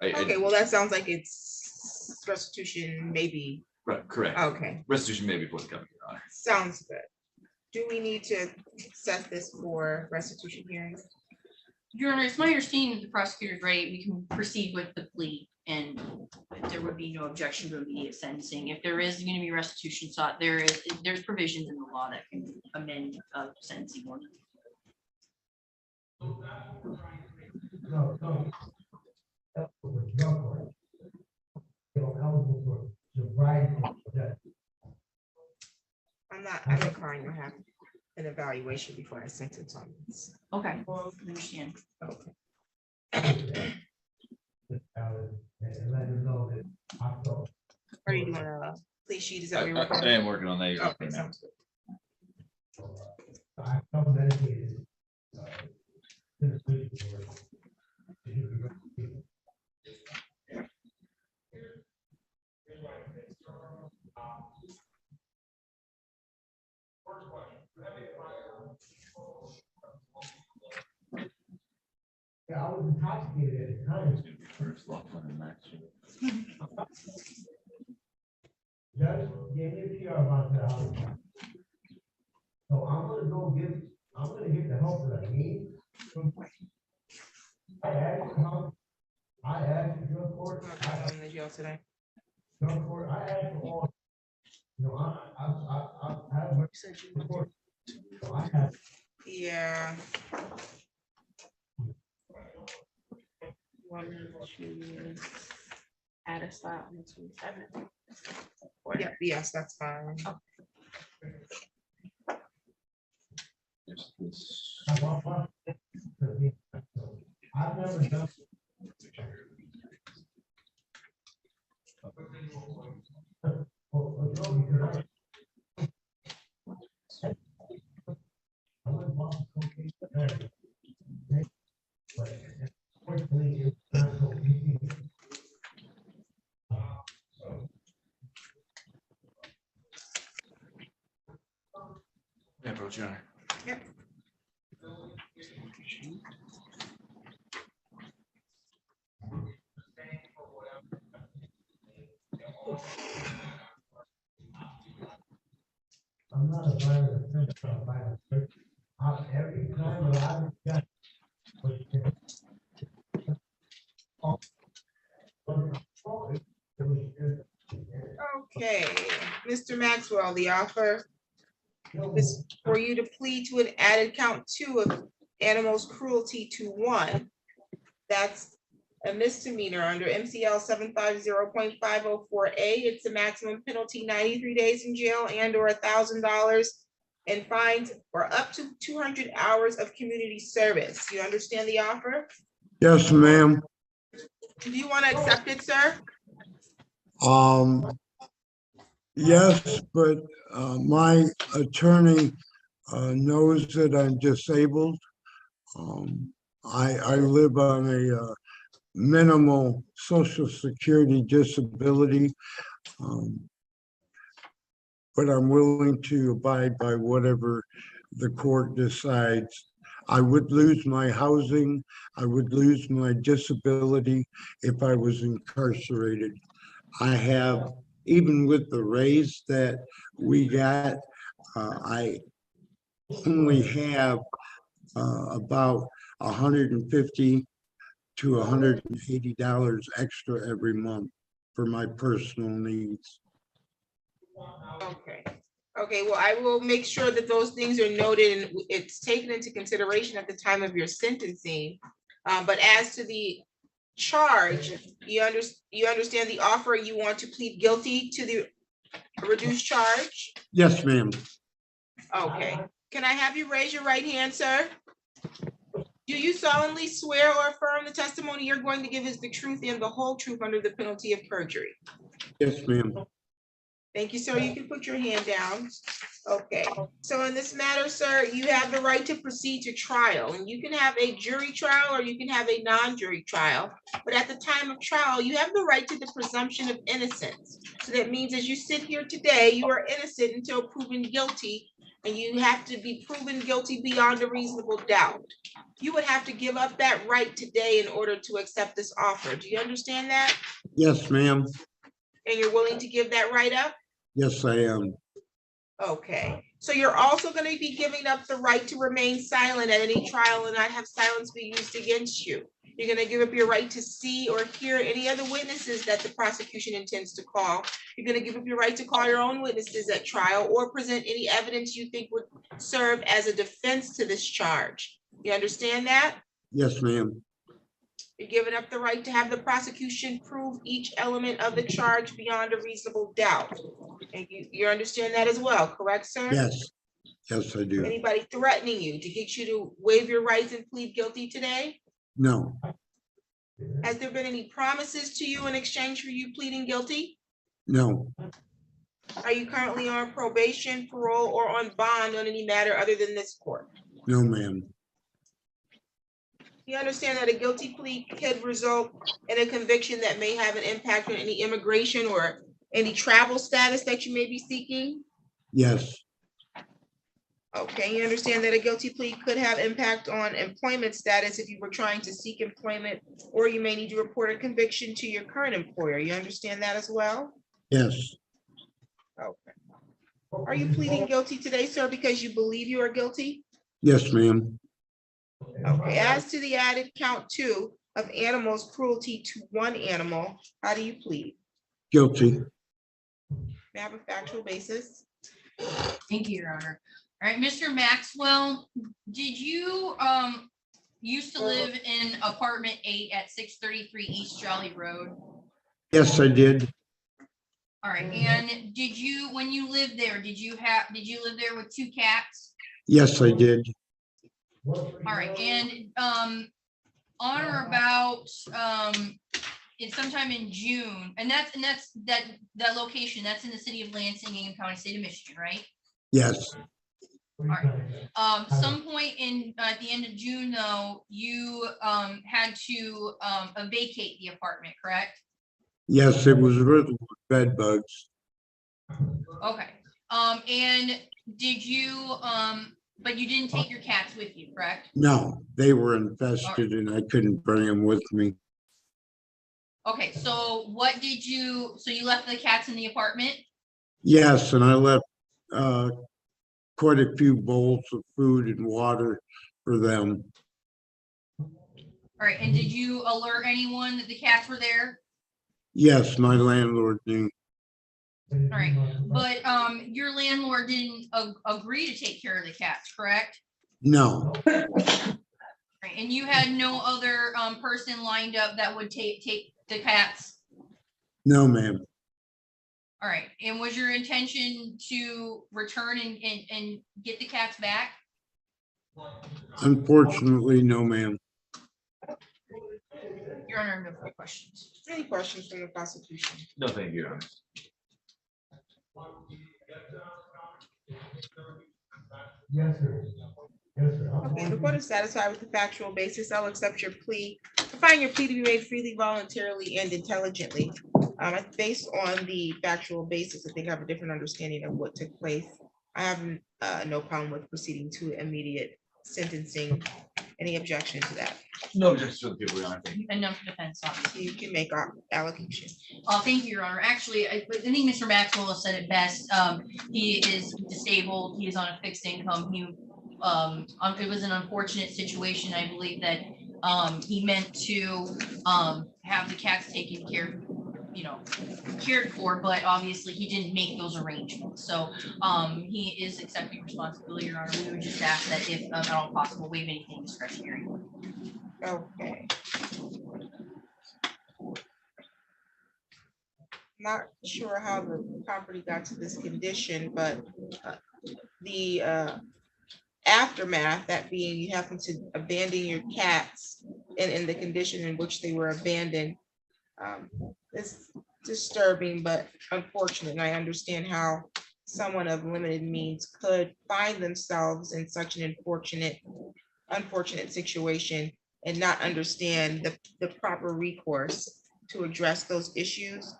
Okay, well, that sounds like it's restitution, maybe. Right, correct. Okay, Restitution may be forthcoming, Your Honor. sounds good. Do we need to set this for restitution hearings? Your Honor, it's my understanding that the prosecutor is ready. We can proceed with the plea, and there would be no objection to immediate sentencing. If there is going to be restitution sought, there's provisions in the law that can amend sentencing order. I'm inclined to have an evaluation before I sentence on this. Okay, I understand. Okay. Are you doing a plea sheet? Is that what you're working on? I am working on that. You're Okay, right now. sounds good. Yeah, I was intoxicated at the time. Judge gave me a PR about the house. So I'm gonna get the help that I need. I asked the house, I asked the drug court, I'm in the jail today. I asked for all. You know, I have much support. So I have. Yeah. 1 to add a slot on the 27th. Yeah, yes, that's fine. I've never done Yeah, bro, Your Honor. Yep. I'm not a violent offender, I'm a violent person. Every time that I've got. Okay, Mr. Maxwell, the offer is for you to plead to an added count 2 of animals cruelty to 1. That's a misdemeanor under MCL 750.504A. It's a maximum penalty 93 days in jail and or $1,000 in fines or up to 200 hours of community service. You understand the offer? Yes, ma'am. Do you want to accept it, sir? Yes, but my attorney knows that I'm disabled. I live on a minimal social security disability. But I'm willing to abide by whatever the court decides. I would lose my housing, I would lose my disability if I was incarcerated. I have, even with the raise that we got, I only have about $150 to $180 extra every month for my personal needs. Okay. Okay, well, I will make sure that those things are noted and it's taken into consideration at the time of your sentencing. But as to the charge, you understand the offer, you want to plead guilty to the reduced charge? Yes, ma'am. Okay, can I have you raise your right hand, sir? Do you solemnly swear or affirm the testimony you're going to give is the truth and the whole truth under the penalty of perjury? Yes, ma'am. Thank you, sir. You can put your hand down. Okay, so in this matter, sir, you have the right to proceed to trial, and you can have a jury trial or you can have a non-jury trial. But at the time of trial, you have the right to the presumption of innocence. So that means as you sit here today, you are innocent until proven guilty, and you have to be proven guilty beyond a reasonable doubt. You would have to give up that right today in order to accept this offer. Do you understand that? Yes, ma'am. And you're willing to give that right up? Yes, I am. Okay, so you're also going to be giving up the right to remain silent at any trial and not have silence be used against you. You're going to give up your right to see or hear any other witnesses that the prosecution intends to call. You're going to give up your right to call your own witnesses at trial or present any evidence you think would serve as a defense to this charge. You understand that? Yes, ma'am. You're giving up the right to have the prosecution prove each element of the charge beyond a reasonable doubt. And you understand that as well, correct, sir? Yes. Yes, I do. Anybody threatening you to get you to waive your rights and plead guilty today? No, Has there been any promises to you in exchange for you pleading guilty? no, Are you currently on probation, parole, or on bond on any matter other than this court? no, ma'am. You understand that a guilty plea could result in a conviction that may have an impact on any immigration or any travel status that you may be seeking? Yes, Okay, you understand that a guilty plea could have impact on employment status if you were trying to seek employment, or you may need to report a conviction to your current employer. You understand that as well? yes, Okay. Are you pleading guilty today, sir, because you believe you are guilty? yes, ma'am. Okay, as to the added count 2 of animals cruelty to 1 animal, how do you plead? Guilty. May I have a factual basis? Thank you, Your Honor. All right, Mr. Maxwell, did you used to live in apartment 8 at 633 East Jolly Road? Yes, I did. All right, and did you, when you lived there, did you live there with 2 cats? Yes, I did. All right, and on or about it's sometime in June, and that's that location, that's in the city of Lansing, Ingham County, state of Michigan, right? Yes, Some point in, at the end of June, though, you had to vacate the apartment, correct? yes, it was riddled with bed bugs. Okay, and did you, but you didn't take your cats with you, correct? No, they were infested and I couldn't bring them with me. Okay, so what did you, so you left the cats in the apartment? Yes, and I left quite a few bowls of food and water for them. All right, and did you alert anyone that the cats were there? Yes, my landlord knew. All right, but your landlord didn't agree to take care of the cats, correct? No, Right, and you had no other person lined up that would take the cats? no, ma'am. All right, and was your intention to return and get the cats back? Unfortunately, no, ma'am. Your Honor, no further questions. Any questions from the prosecution? No, thank you, Your Honor. Okay, the court is satisfied with the factual basis. I'll accept your plea. I find your plea to be made freely, voluntarily, and intelligently. Based on the factual basis, I think I have a different understanding of what took place. I have no problem with proceeding to immediate sentencing. Any objection to that? No objection to the people, Your Honor. Thank you. And no defense, obviously. You can make our allocation. Thank you, Your Honor. Actually, I think Mr. Maxwell said it best. He is disabled. He is on a fixed income. It was an unfortunate situation. I believe that he meant to have the cats taken care, cared for, but obviously he didn't make those arrangements. So he is accepting responsibility, Your Honor. We would just ask that if at all possible, waive anything discretionary. Okay. Not sure how the property got to this condition, but the aftermath, that being you happen to abandon your cats in the condition in which they were abandoned, is disturbing, but unfortunate. And I understand how someone of limited means could find themselves in such an unfortunate situation and not understand the proper recourse to address those issues.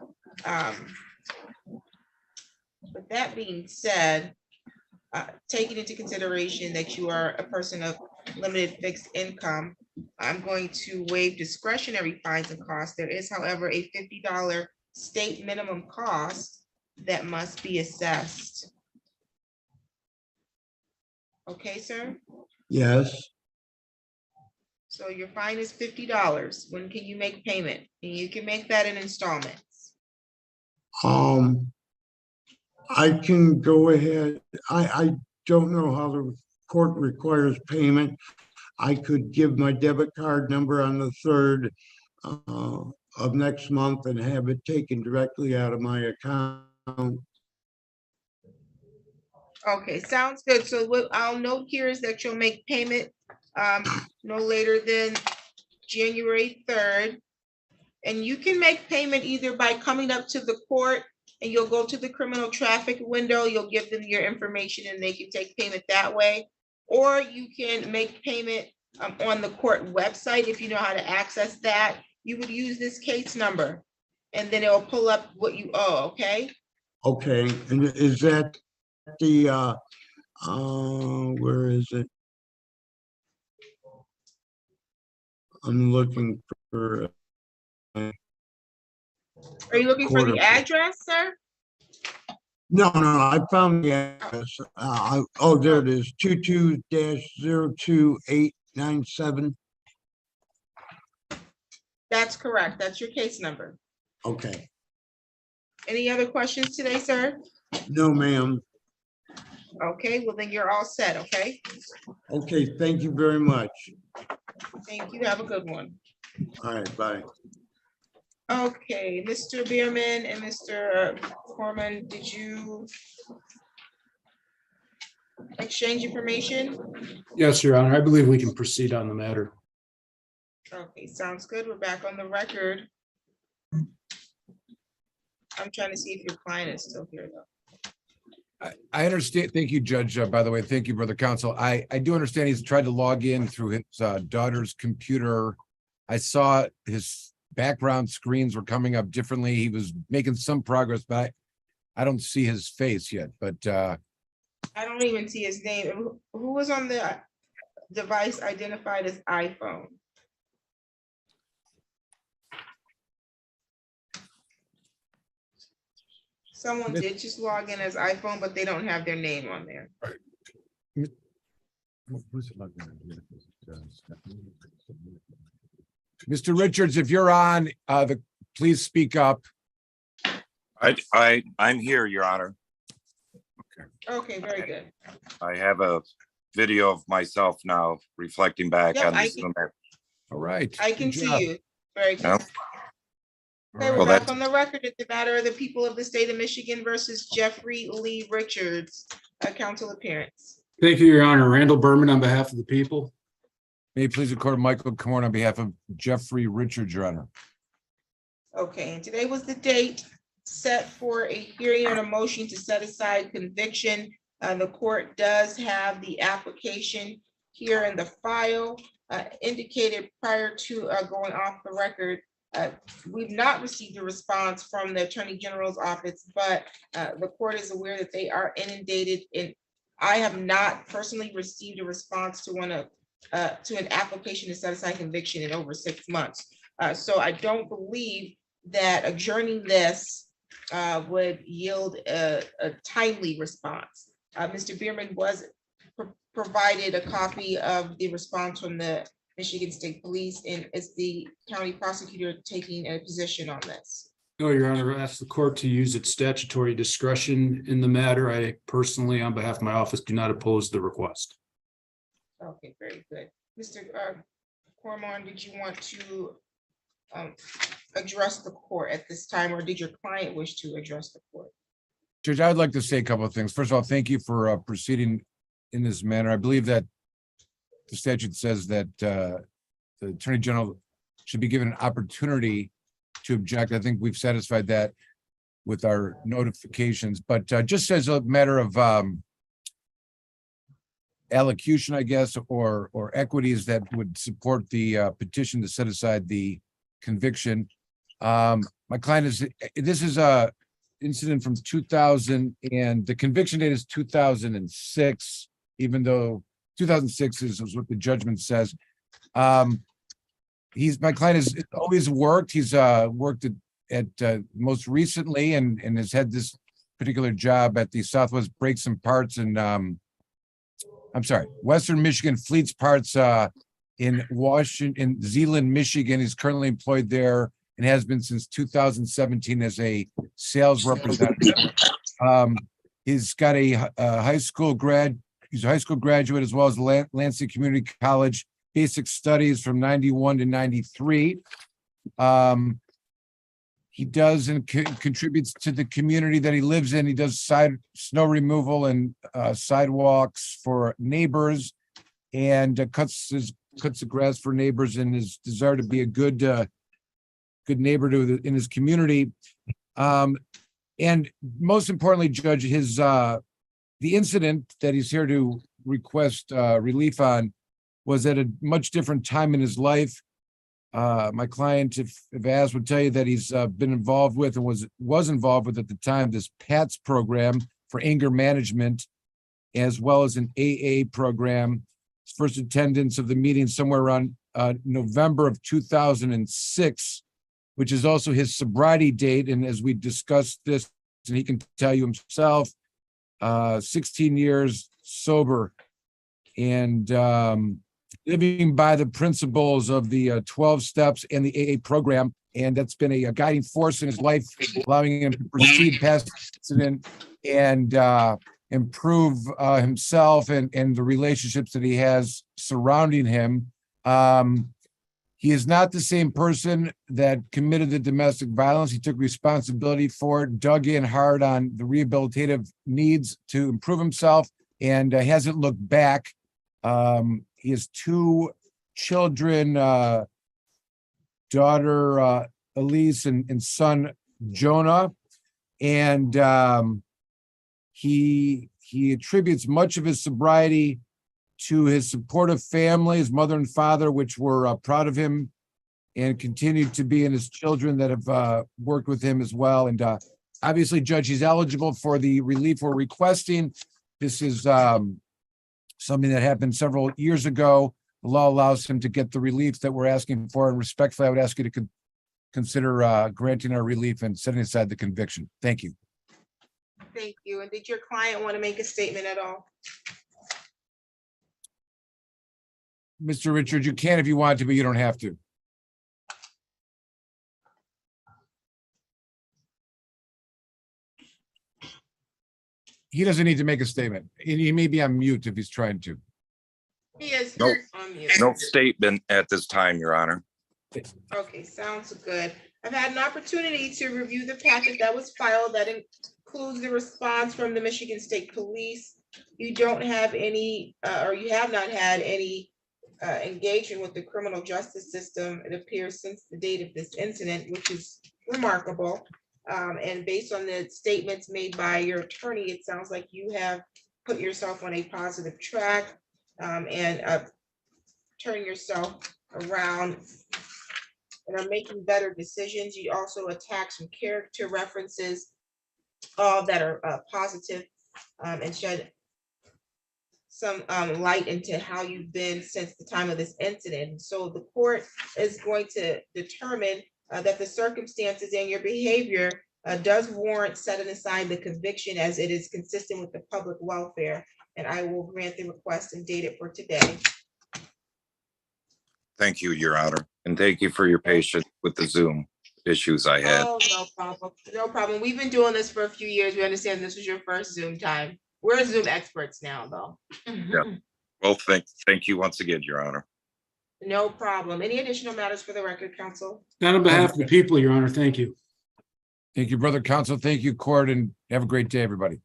With that being said, taking into consideration that you are a person of limited fixed income, I'm going to waive discretionary fines and costs. There is, however, a $50 state minimum cost that must be assessed. Okay, sir? Yes, So your fine is $50. When can you make payment? And you can make that in installments. I can go ahead. I don't know how the court requires payment. I could give my debit card number on the 3rd of next month and have it taken directly out of my account. Okay, sounds good. So what I'll note here is that you'll make payment no later than January 3rd. And you can make payment either by coming up to the court and you'll go to the criminal traffic window, you'll give them your information and they can take payment that way. Or you can make payment on the court website if you know how to access that. You would use this case number and then it will pull up what you owe, okay? Okay, and is that the, where is it? I'm looking for. Are you looking for the address, sir? No, I found the address. Oh, there it is, 22-02897. That's correct. That's your case number. Okay, Any other questions today, sir? no, ma'am. Okay, well then you're all set, okay? Okay, thank you very much. Thank you. Have a good one. All right, bye. Okay, Mr. Bierman and Mr. Corman, did you exchange information? Yes, Your Honor. I believe we can proceed on the matter. Okay, sounds good. We're back on the record. I'm trying to see if your client is still here though. I understand. Thank you, Judge. By the way, thank you, Brother Counsel. I do understand he's tried to log in through his daughter's computer. I saw his background screens were coming up differently. He was making some progress, but I don't see his face yet. But I don't even see his name. Who was on the device identified as iPhone? Someone did just log in as iPhone, but they don't have their name on there. Mr. Richards, if you're on, please speak up. I'm here, Your Honor. Okay, very good. I have a video of myself now reflecting back Yep, on this. All right. I can Good see job. you. Very good. Yep. Okay, we're Well, back that's- on the record at the matter of the people of the state of Michigan versus Jeffrey Lee Richards, a council appearance. Thank you, Your Honor. Randall Berman on behalf of the people. May it please the court, Michael Corn on behalf of Jeffrey Richards, Your Honor. Okay, and today was the date set for a hearing on a motion to set aside conviction. The court does have the application here in the file, indicated prior to going off the record. We've not received a response from the Attorney General's office, but the court is aware that they are inundated, and I have not personally received a response to an application to set aside conviction in over 6 months. So I don't believe that adjourning this would yield a timely response. Mr. Bierman was provided a copy of the response from the Michigan State Police, and is the county prosecutor taking a position on this? No, Your Honor, I ask the court to use its statutory discretion in the matter. I personally, on behalf of my office, do not oppose the request. Okay, very good. Mr. Cormon, did you want to address the court at this time, or did your client wish to address the court? Judge, I would like to say a couple of things. First of all, thank you for proceeding in this manner. I believe that the statute says that the Attorney General should be given an opportunity to object. I think we've satisfied that with our notifications, but just as a matter of allocution, I guess, or equities that would support the petition to set aside the conviction. My client this is a incident from 2000, and the conviction date is 2006, even though 2006 is what the judgment says. My client has always worked. He's worked at most recently and has had this particular job at the Southwest Brakes and Parts in Western Michigan Fleets Parts in Washington, Zeeland, Michigan. He's currently employed there and has been since 2017 as a sales representative. He's got a high school graduate, as well as Lansing Community College basic studies from 91 to 93. He does and contributes to the community that he lives in. He does snow removal and sidewalks for neighbors, and cuts the grass for neighbors, and his desire to be a good neighbor in his community. And most importantly, Judge, the incident that he's here to request relief on was at a much different time in his life. My client, if asked, would tell you that he's been involved with and was involved with at the time this PATS program for anger management, as well as an AA program. His first attendance of the meeting somewhere around November of 2006, which is also his sobriety date. And as we discussed this, and he can tell you himself, 16 years sober, and living by the principles of the 12 steps and the AA program. And that's been a guiding force in his life, allowing him to proceed past the incident and improve himself and the relationships that he has surrounding him. He is not the same person that committed the domestic violence. He took responsibility for it, dug in hard on the rehabilitative needs to improve himself, and hasn't looked back. He has 2 children, daughter Elise and son Jonah. And he attributes much of his sobriety to his supportive family, his mother and father, which were proud of him and continued to be, and his children that have worked with him as well. And obviously, Judge, he's eligible for the relief we're requesting. This is something that happened several years ago. The law allows him to get the relief that we're asking for, and respectfully, I would ask you to consider granting our relief and setting aside the conviction. Thank you. Thank you. And did your client want to make a statement at all? Mr. Richard, you can if you want to, but you don't have to. He doesn't need to make a statement. He may be on mute if he's trying to. He is Nope. on mute. No statement at this time, Your Honor. Okay, sounds good. I've had an opportunity to review the packet that was filed that includes the response from the Michigan State Police. You don't have any, or you have not had any engagement with the criminal justice system, it appears, since the date of this incident, which is remarkable. And based on the statements made by your attorney, it sounds like you have put yourself on a positive track and turn yourself around and are making better decisions. You also attack some character references, all that are positive, and shed some light into how you've been since the time of this incident. So the court is going to determine that the circumstances and your behavior does warrant setting aside the conviction as it is consistent with the public welfare. And I will grant the request and date it for today. Thank you, Your Honor. And thank you for your patience with the Zoom issues I had. Oh, no problem. No problem. We've been doing this for a few years. We understand this was your first Zoom time. We're Zoom experts now, though. Yeah. Well, thank you once again, Your Honor. No problem. Any additional matters for the record, counsel? Not on behalf of the people, Your Honor. Thank you. Thank you, brother counsel. Thank you, court, and have a great day, everybody.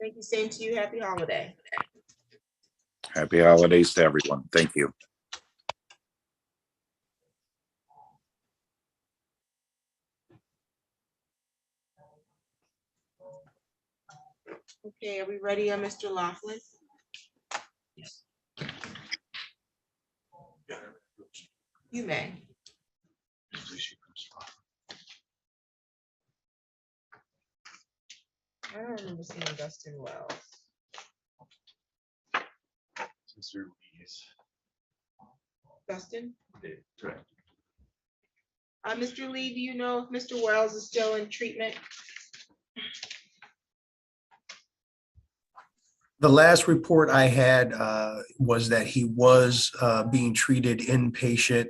Thank you. Same to you. Happy holiday. Happy holidays to everyone. Thank you. Okay, are we ready, Mr. Laughlin? Yes. You may. I don't remember seeing Dustin Wells. Dustin? Correct. Mr. Lee, do you know if Mr. Wells is still in treatment? The last report I had was that he was being treated inpatient.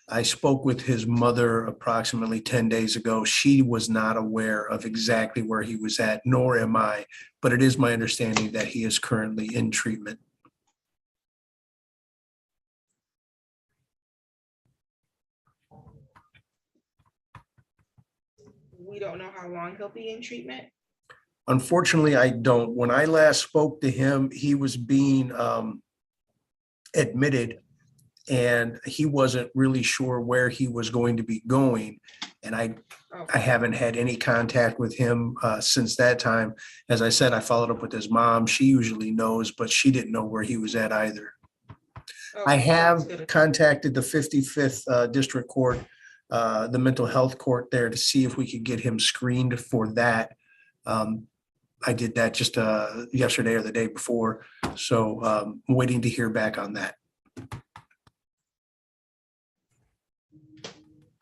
I spoke with his mother approximately 10 days ago. She was not aware of exactly where he was at, nor am I, but it is my understanding that he is currently in treatment. We don't know how long he'll be in treatment. Unfortunately, I don't. When I last spoke to him, he was being admitted, and he wasn't really sure where he was going to be going. And I haven't had any contact with him since that time. As I said, I followed up with his mom. She usually knows, but she didn't know where he was at either. I have contacted the 55th District Court, the mental health court there, to see if we could get him screened for that. I did that just yesterday or the day before. So I'm waiting to hear back on that.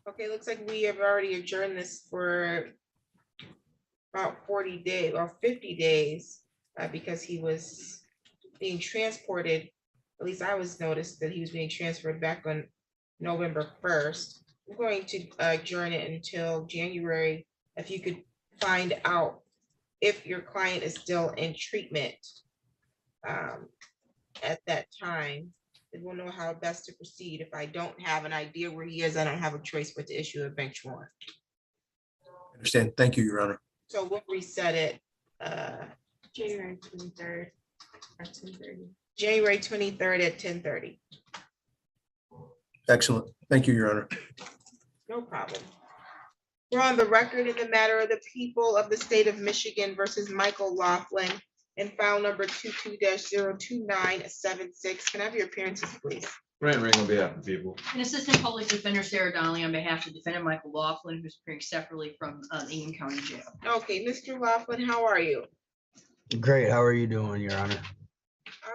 Okay, looks like we have already adjourned this for about 40 days or 50 days because he was being transported. At least I was noticed that he was being transferred back on November 1st. I'm going to adjourn it until January. If you could find out if your client is still in treatment at that time, then we'll know how best to proceed. If I don't have an idea where he is, I don't have a choice but to issue a bench warrant. I understand. Thank you, Your Honor. So we'll reset it. January 23rd at 10:30. January 23rd at 10:30. Excellent. Thank you, Your Honor. No problem. We're on the record in the matter of the people of the state of Michigan versus Michael Laughlin in file number 22-02976. Can I have your appearances, please? Grant Ring on behalf of the people. And Assistant Public Defender Sarah Donnelly on behalf of Defendant Michael Laughlin, who's appearing separately from Ingham County Jail. Okay, Mr. Laughlin, how are you? Great. How are you doing, Your Honor?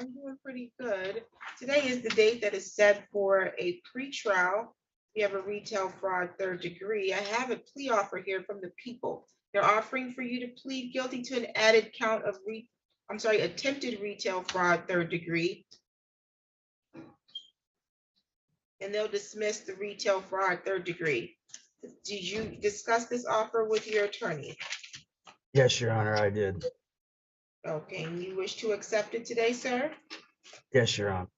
I'm doing pretty good. Today is the date that is set for a pretrial. We have a retail fraud third degree. I have a plea offer here from the people. They're offering for you to plead guilty to an added count of attempted retail fraud third degree. And they'll dismiss the retail fraud third degree. Did you discuss this offer with your attorney? Yes, Your Honor, I did. Okay, and you wish to accept it today, sir? Yes, Your Honor.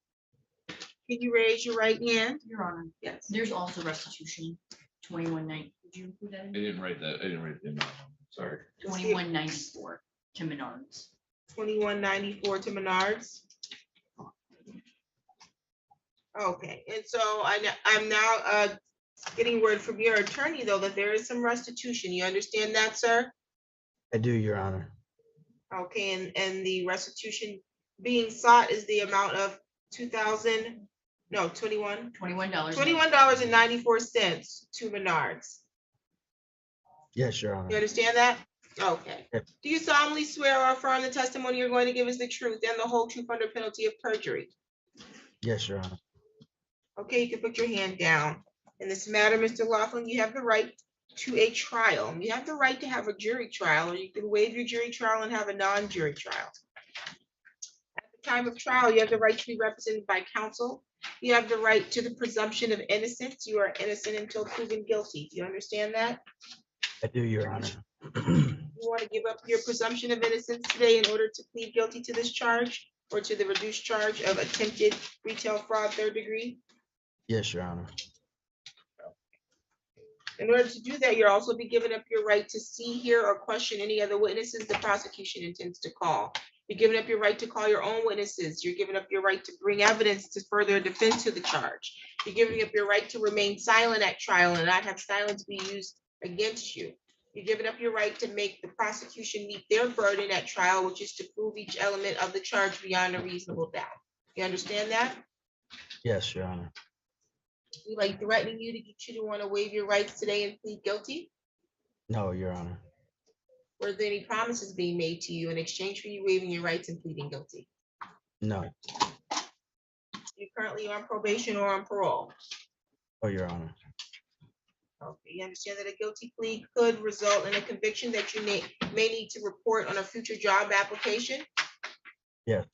Can you raise your right hand? Your Honor, Yes. there's also restitution, 2190. Did you include that? I didn't write that. I didn't write the amount. Sorry. 2194 to Menards. 2194 to Menards. Okay, and so I'm now getting word from your attorney, though, that there is some restitution. You understand that, sir? I do, Your Honor. Okay, and the restitution being sought is the amount of $21. $21.94 to Menards. Yes, Your You Honor. understand that? Okay. Yes. Do you solemnly swear or affirm the testimony you're going to give is the truth and the whole truth under penalty of perjury? Yes, Your Honor. Okay, you can put your hand down. In this matter, Mr. Laughlin, you have the right to a trial. You have the right to have a jury trial, or you can waive your jury trial and have a non-jury trial. At the time of trial, you have the right to be represented by counsel. You have the right to the presumption of innocence. You are innocent until proven guilty. Do you understand that? I do, Your Honor. You want to give up your presumption of innocence today in order to plead guilty to this charge or to the reduced charge of attempted retail fraud third degree? Yes, Your Honor. In order to do that, you'll also be giving up your right to see, hear, or question any other witnesses the prosecution intends to call. You're giving up your right to call your own witnesses. You're giving up your right to bring evidence to further defense to the charge. You're giving up your right to remain silent at trial and not have silence be used against you. You're giving up your right to make the prosecution meet their burden at trial, which is to prove each element of the charge beyond a reasonable doubt. You understand that? Yes, Your Honor. We like threatening you to get you to want to waive your rights today and plead guilty? No, Your Honor. Were there any promises being made to you in exchange for you waiving your rights and pleading guilty? No. You're currently on probation or on parole? Oh, Your Honor. Okay, you understand that a guilty plea could result in a conviction that you may need to report on a future job application? Yes.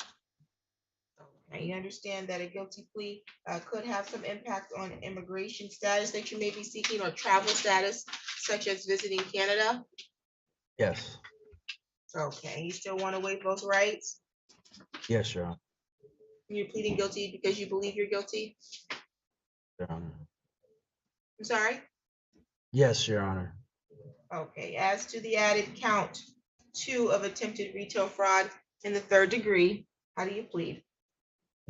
Okay, you understand that a guilty plea could have some impact on immigration status that you may be seeking or travel status, such as visiting Canada? Yes. Okay, you still want to waive those rights? Yes, Your Honor. You're pleading guilty because you believe you're guilty? Your Honor. I'm sorry? Yes, Your Honor. Okay, as to the added count 2 of attempted retail fraud in the third degree, how do you plead?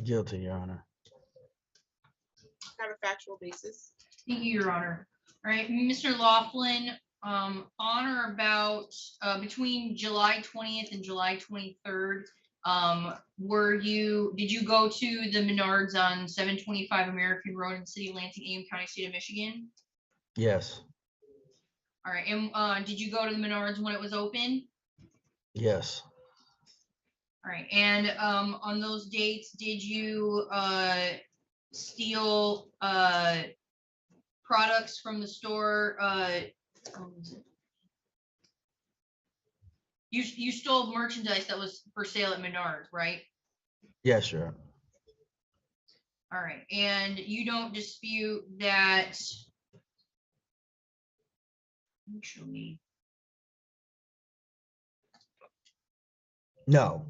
Guilty, Your Honor. Have a factual basis. Thank you, Your Honor. All right, Mr. Laughlin, on or about between July 20th and July 23rd, did you go to the Menards on 725 American Road in the city of Lansing, Ingham County, state of Michigan? Yes. All right, and did you go to the Menards when it was open? Yes. All right, and on those dates, did you steal products from the store? What was it? You stole merchandise that was for sale at Menards, right? Yes, Your Honor. All right, and you don't dispute that. Actually, No.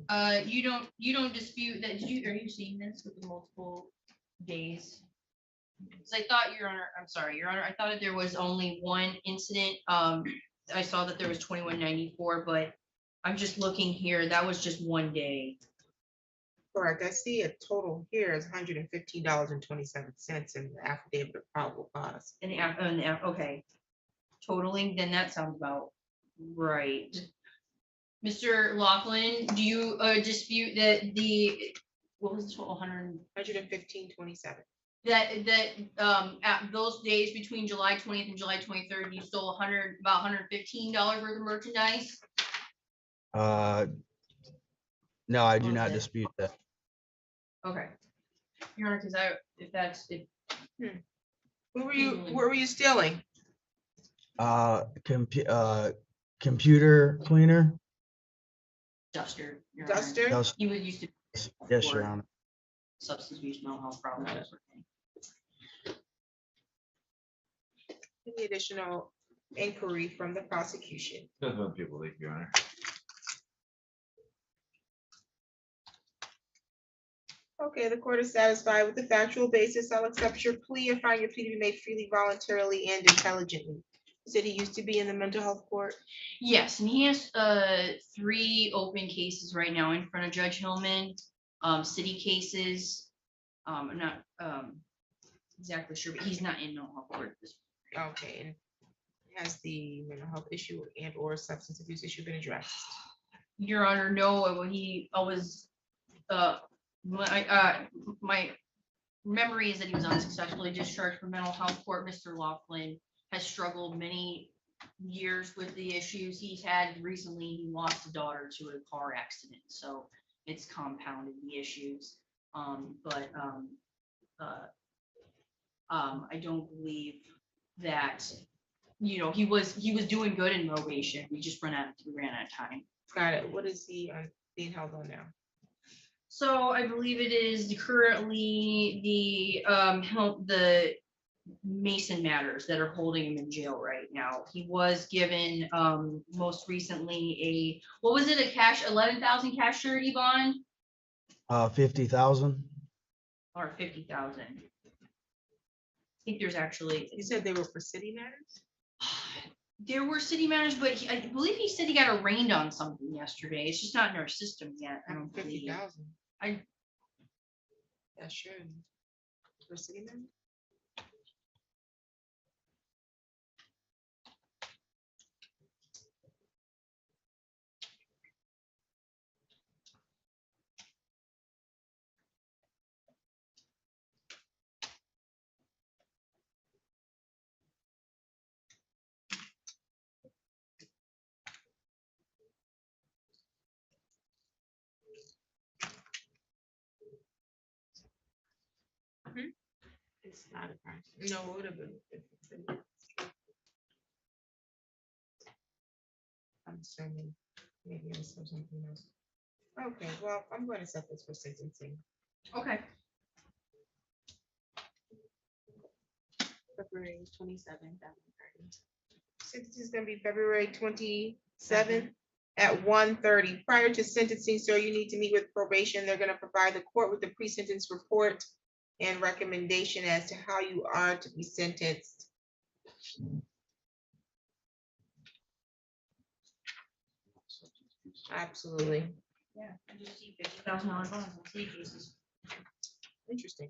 you don't dispute that. Are you seeing this with the multiple days? Because I thought, Your Honor, I'm sorry, Your Honor, I thought that there was only one incident. I saw that there was 2194, but I'm just looking here. That was just one day. Correct. I see a total here is $115.27 in the affidavit of probable cause. Okay. totaling, then that sounds about right. Mr. Laughlin, do you dispute that what was the total, 115.27. That at those days between July 20th and July 23rd, you stole about $115 worth of merchandise? No, I do not Okay. dispute that. Okay. Your Honor, because What were you stealing? Computer cleaner? Duster. Your Honor. Duster? Dust- You would used to Yes, Your Honor. substance abuse, mental health problems, that sort of thing. Any additional inquiry from the prosecution? Depends on people leave, Your Honor. Okay, the court is satisfied with the factual basis. I'll accept your plea and find your plea to be made freely, voluntarily, and intelligently. You said he used to be in the mental health court? Yes, and he has 3 open cases right now in front of Judge Hillman, city cases. I'm not exactly sure, but he's not in mental health court at this point. Okay, and has the mental health issue and or substance abuse issue been addressed? Your Honor, no, he always my memory is that he was unsuccessfully discharged from mental health court. Mr. Laughlin has struggled many years with the issues he's had. Recently, he lost a daughter to a car accident, so it's compounded the issues. I don't believe that, he was doing good in probation. We ran out of time. Got it. What is he being held on now? So I believe it is currently the Mason matters that are holding him in jail right now. He was given most recently a 11,000 cash surety bond 50,000. or 50,000. I think there's actually, You said they were for city matters? there were city matters, but I believe he said he got arraigned on something yesterday. It's just not in our system yet. I don't believe. 50,000. Yeah, sure. For city matters? It's not a crime. No, it would have been. I'm assuming maybe I saw something else. Okay, well, I'm going to set this for sentencing. Okay. February 27th. Sentencing is going to be February 27th at 1:30. Prior to sentencing, sir, you need to meet with probation. They're going to provide the court with the pre-sentence report and recommendation as to how you are to be sentenced. Absolutely. Yeah, I just see $50,000 bonds on city cases. Interesting.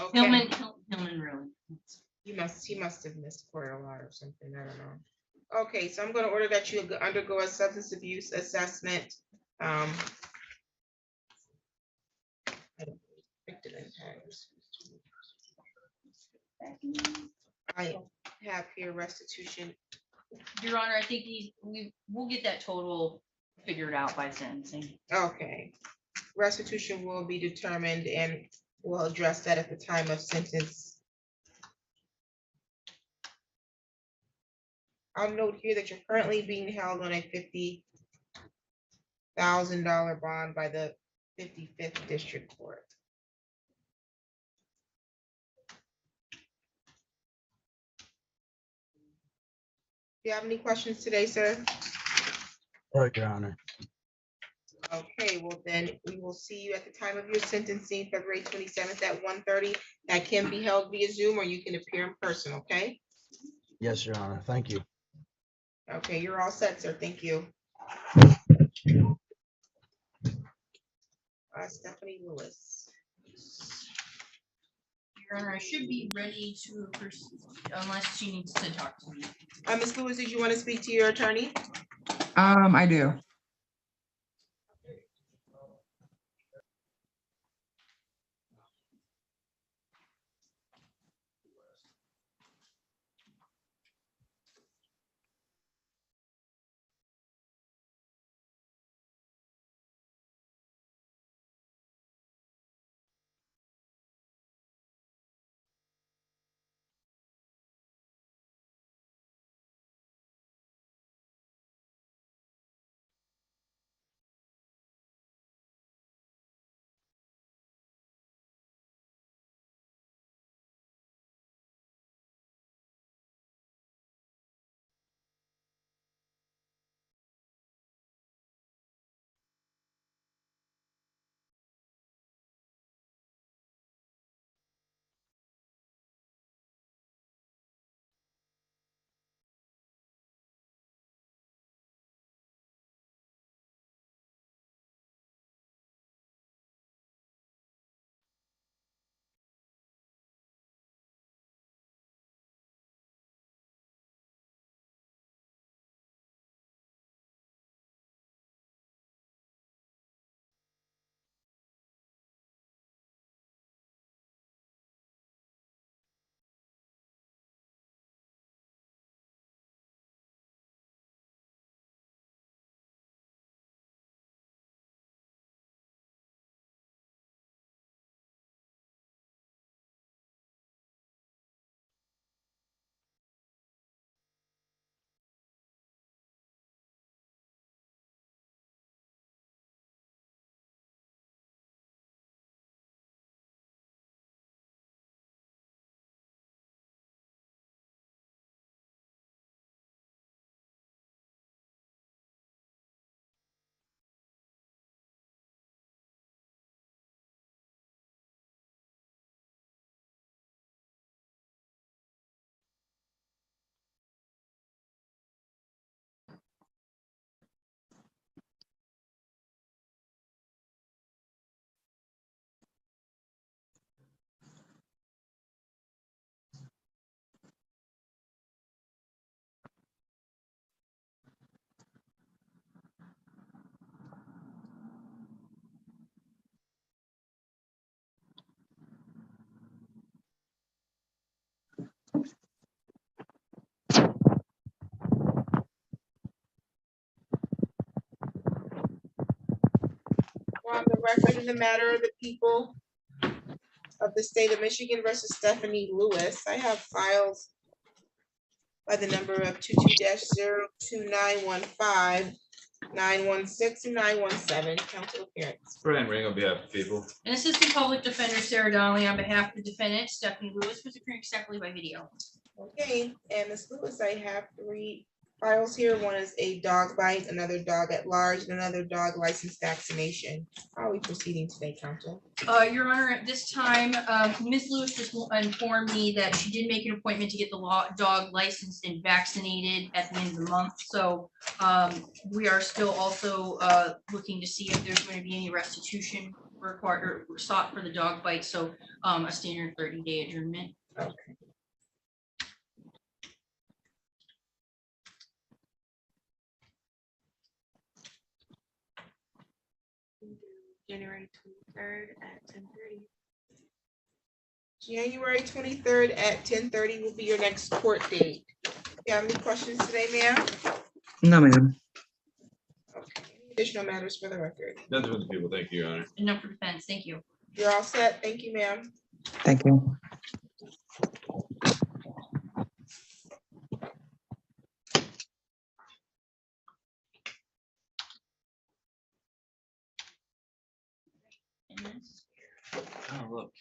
Okay. Hillman really. He must have missed court a lot or something. I don't know. Okay, so I'm going to order that you undergo a substance abuse assessment. I don't think it impacts. I have here restitution. Your Honor, I think we'll get that total figured out by sentencing. Okay. Restitution will be determined and we'll address that at the time of sentence. I'll note here that you're currently being held on a $50,000 bond by the 55th District Court. Do you have any questions today, sir? Right, Your Honor. Okay, well then we will see you at the time of your sentencing, February 27th at 1:30. That can be held via Zoom or you can appear in person, okay? Yes, Your Honor. Thank you. Okay, you're all set, sir. Thank you. Stephanie Lewis. Your Honor, I should be ready to proceed unless she needs to talk to me. Ms. Lewis, did you want to speak to your attorney? I do. On the record in the matter of the people of the state of Michigan versus Stephanie Lewis, I have files by the number of 22-02915, 916, and 917, council appearance. Brian Ring on behalf of the people. And Assistant Public Defender Sarah Donnelly on behalf of the defendant Stephanie Lewis was appearing separately by video. Okay, and Ms. Lewis, I have 3 files here. One is a dog bite, another dog at large, and another dog license vaccination. How are we proceeding today, council? Your Honor, at this time, Ms. Lewis just informed me that she did make an appointment to get the dog licensed and vaccinated at the end of the month. So we are still also looking to see if there's going to be any restitution required or sought for the dog bite. So a standard 30-day adjournment. Okay. January 23rd at 10:30. January 23rd at 10:30 will be your next court date. You have any questions today, ma'am? No, ma'am. Okay. Any additional matters for the record? Nothing for the people. Thank you, Your Honor. Enough for defense. Thank you. You're all set. Thank you, ma'am. Thank you. Oh, look.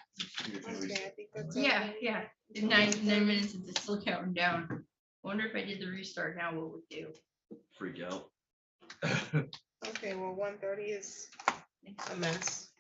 Okay, I think that's Yeah, okay. yeah. 9 minutes and it's still counting down. Wonder if I did the restart now, what would it do? Freak out. Okay, well, 1:30 is a mess.